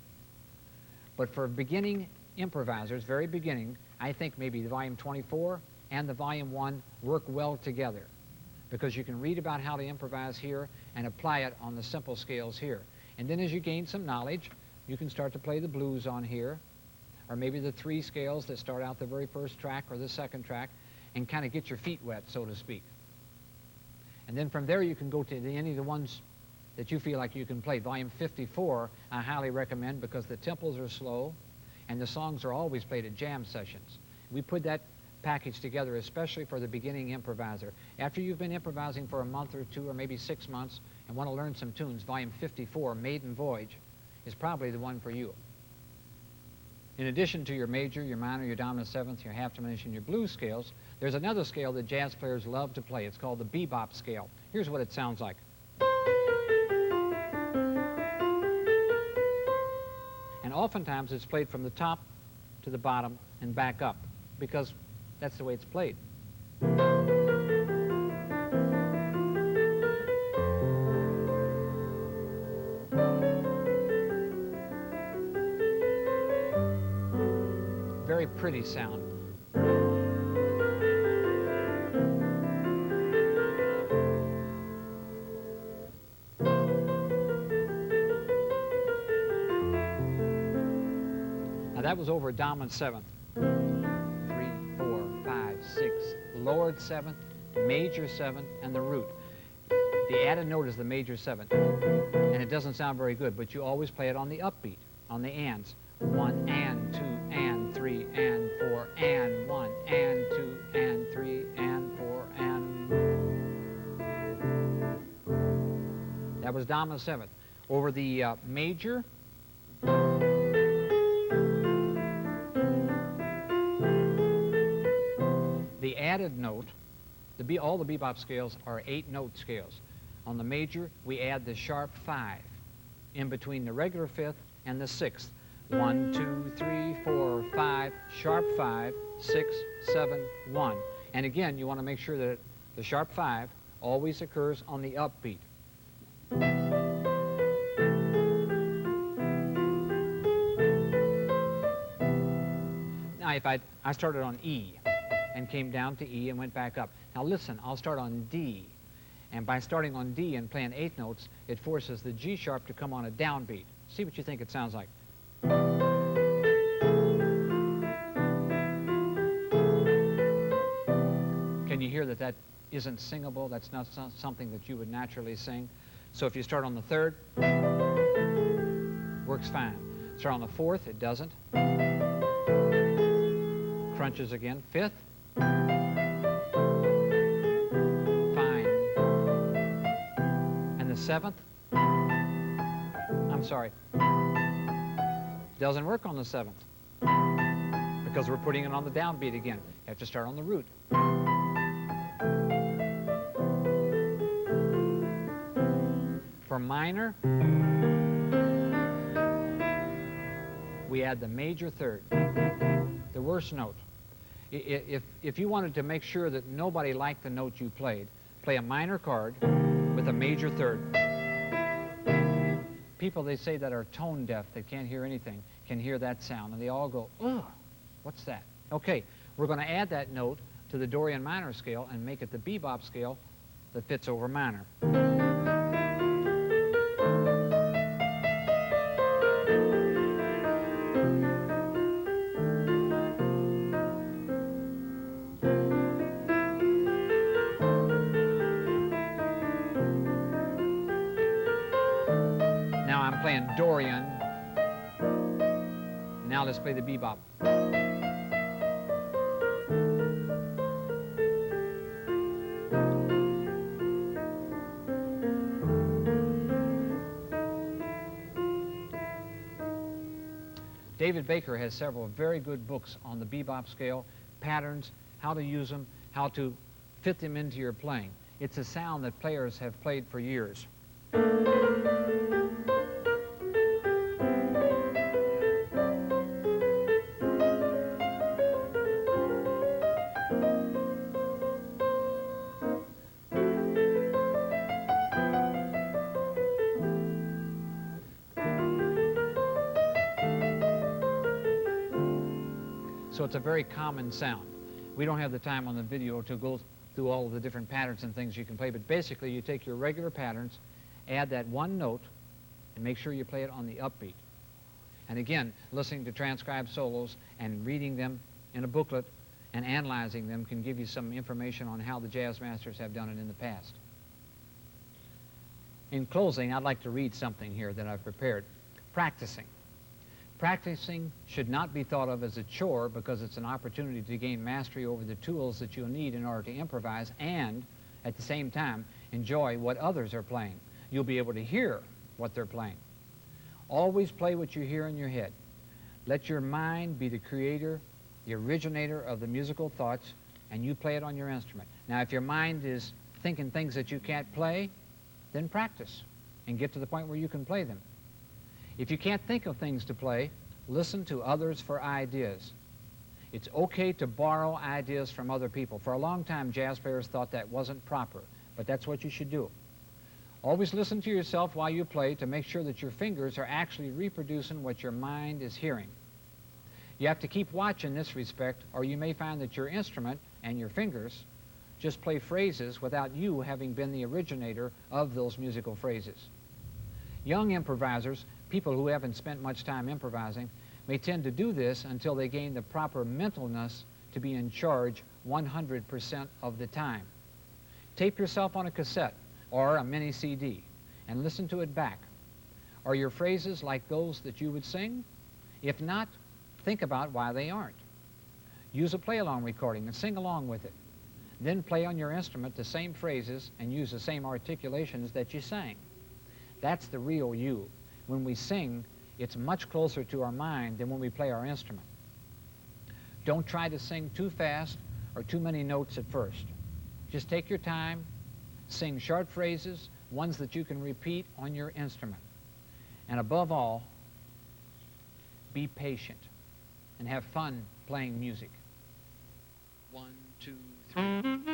But for beginning improvisers, very beginning, I think maybe the volume 24 and the volume 1 work well together, because you can read about how to improvise here and apply it on the simple scales here. And then as you gain some knowledge, you can start to play the blues on here, or maybe the 3 scales that start out the very first track or the second track, and kind of get your feet wet, so to speak. And then from there you can go to any of the ones that you feel like you can play. Volume 54 I highly recommend because the tempos are slow. and the songs are always played at jam sessions. We put that package together especially for the beginning improviser. After you've been improvising for a month or two or maybe 6 months and want to learn some tunes, volume 54, Maiden Voyage, is probably the one for you. In addition to your major, your minor, your dominant seventh, your half diminished, and your blues scales, there's another scale that jazz players love to play. It's called the bebop scale. Here's what it sounds like. And oftentimes it's played from the top to the bottom and back up, because that's the way it's played. Very pretty sound. Now that was over a dominant seventh. 3, 4, 5, 6, lowered seventh, major seventh, and the root. The added note is the major seventh, and it doesn't sound very good, but you always play it on the upbeat, on the ands. 1 and 2 and 3 and 4 and 1 and 2 and 3 and 4 and... That was dominant seventh. Over the major, the added note, all the bebop scales are 8-note scales. On the major, we add the sharp 5 in between the regular fifth and the sixth. 1, 2, 3, 4, 5, sharp 5, 6, 7, 1. And again, you want to make sure that the sharp 5 always occurs on the upbeat. Now, if I started on E and came down to E and went back up. Now listen, I'll start on D. And by starting on D and playing 8 notes, it forces the G sharp to come on a downbeat. See what you think it sounds like. Can you hear that that isn't singable? That's not something that you would naturally sing. So if you start on the third, works fine. Start on the fourth, it doesn't. Crunches again. Fifth, fine. And the seventh, I'm sorry, doesn't work on the seventh because we're putting it on the downbeat again. You have to start on the root. For minor, we add the major third, the worst note. If you wanted to make sure that nobody liked the note you played, play a minor chord with a major third. People, they say, that are tone deaf, that can't hear anything, can hear that sound, and they all go, ugh, what's that? Okay, we're going to add that note to the Dorian minor scale and make it the bebop scale that fits over minor. Playing Dorian. Now let's play the bebop. David Baker has several very good books on the bebop scale, patterns, how to use them, how to fit them into your playing. It's a sound that players have played for years. So it's a very common sound. We don't have the time on the video to go through all of the different patterns and things you can play, but basically you take your regular patterns, add that one note, and make sure you play it on the upbeat. And again, listening to transcribed solos and reading them in a booklet and analyzing them can give you some information on how the jazz masters have done it in the past. In closing, I'd like to read something here that I've prepared. Practicing. Practicing should not be thought of as a chore because it's an opportunity to gain mastery over the tools that you'll need in order to improvise and, at the same time, enjoy what others are playing. You'll be able to hear what they're playing. Always play what you hear in your head. Let your mind be the creator, the originator of the musical thoughts, and you play it on your instrument. Now, if your mind is thinking things that you can't play, then practice and get to the point where you can play them. If you can't think of things to play, listen to others for ideas. It's okay to borrow ideas from other people. For a long time, jazz players thought that wasn't proper, but that's what you should do. Always listen to yourself while you play to make sure that your fingers are actually reproducing what your mind is hearing. You have to keep watch in this respect, or you may find that your instrument and your fingers just play phrases without you having been the originator of those musical phrases. Young improvisers, people who haven't spent much time improvising, may tend to do this until they gain the proper mentalness to be in charge 100% of the time. Tape yourself on a cassette or a mini CD and listen to it back. Are your phrases like those that you would sing? If not, think about why they aren't. Use a play-along recording and sing along with it. Then play on your instrument the same phrases and use the same articulations that you sang. That's the real you. When we sing, it's much closer to our mind than when we play our instrument. Don't try to sing too fast or too many notes at first. Just take your time, sing short phrases, ones that you can repeat on your instrument. And above all, be patient and have fun playing music. 1, 2, 3.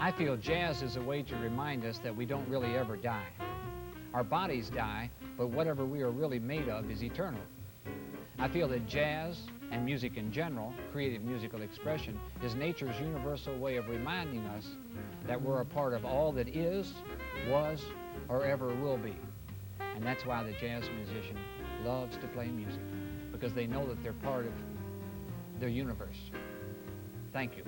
I feel jazz is a way to remind us that we don't really ever die. Our bodies die, but whatever we are really made of is eternal. I feel that jazz and music in general, creative musical expression, is nature's universal way of reminding us that we're a part of all that is, was, or ever will be. And that's why the jazz musician loves to play music, because they know that they're part of their universe. Thank you.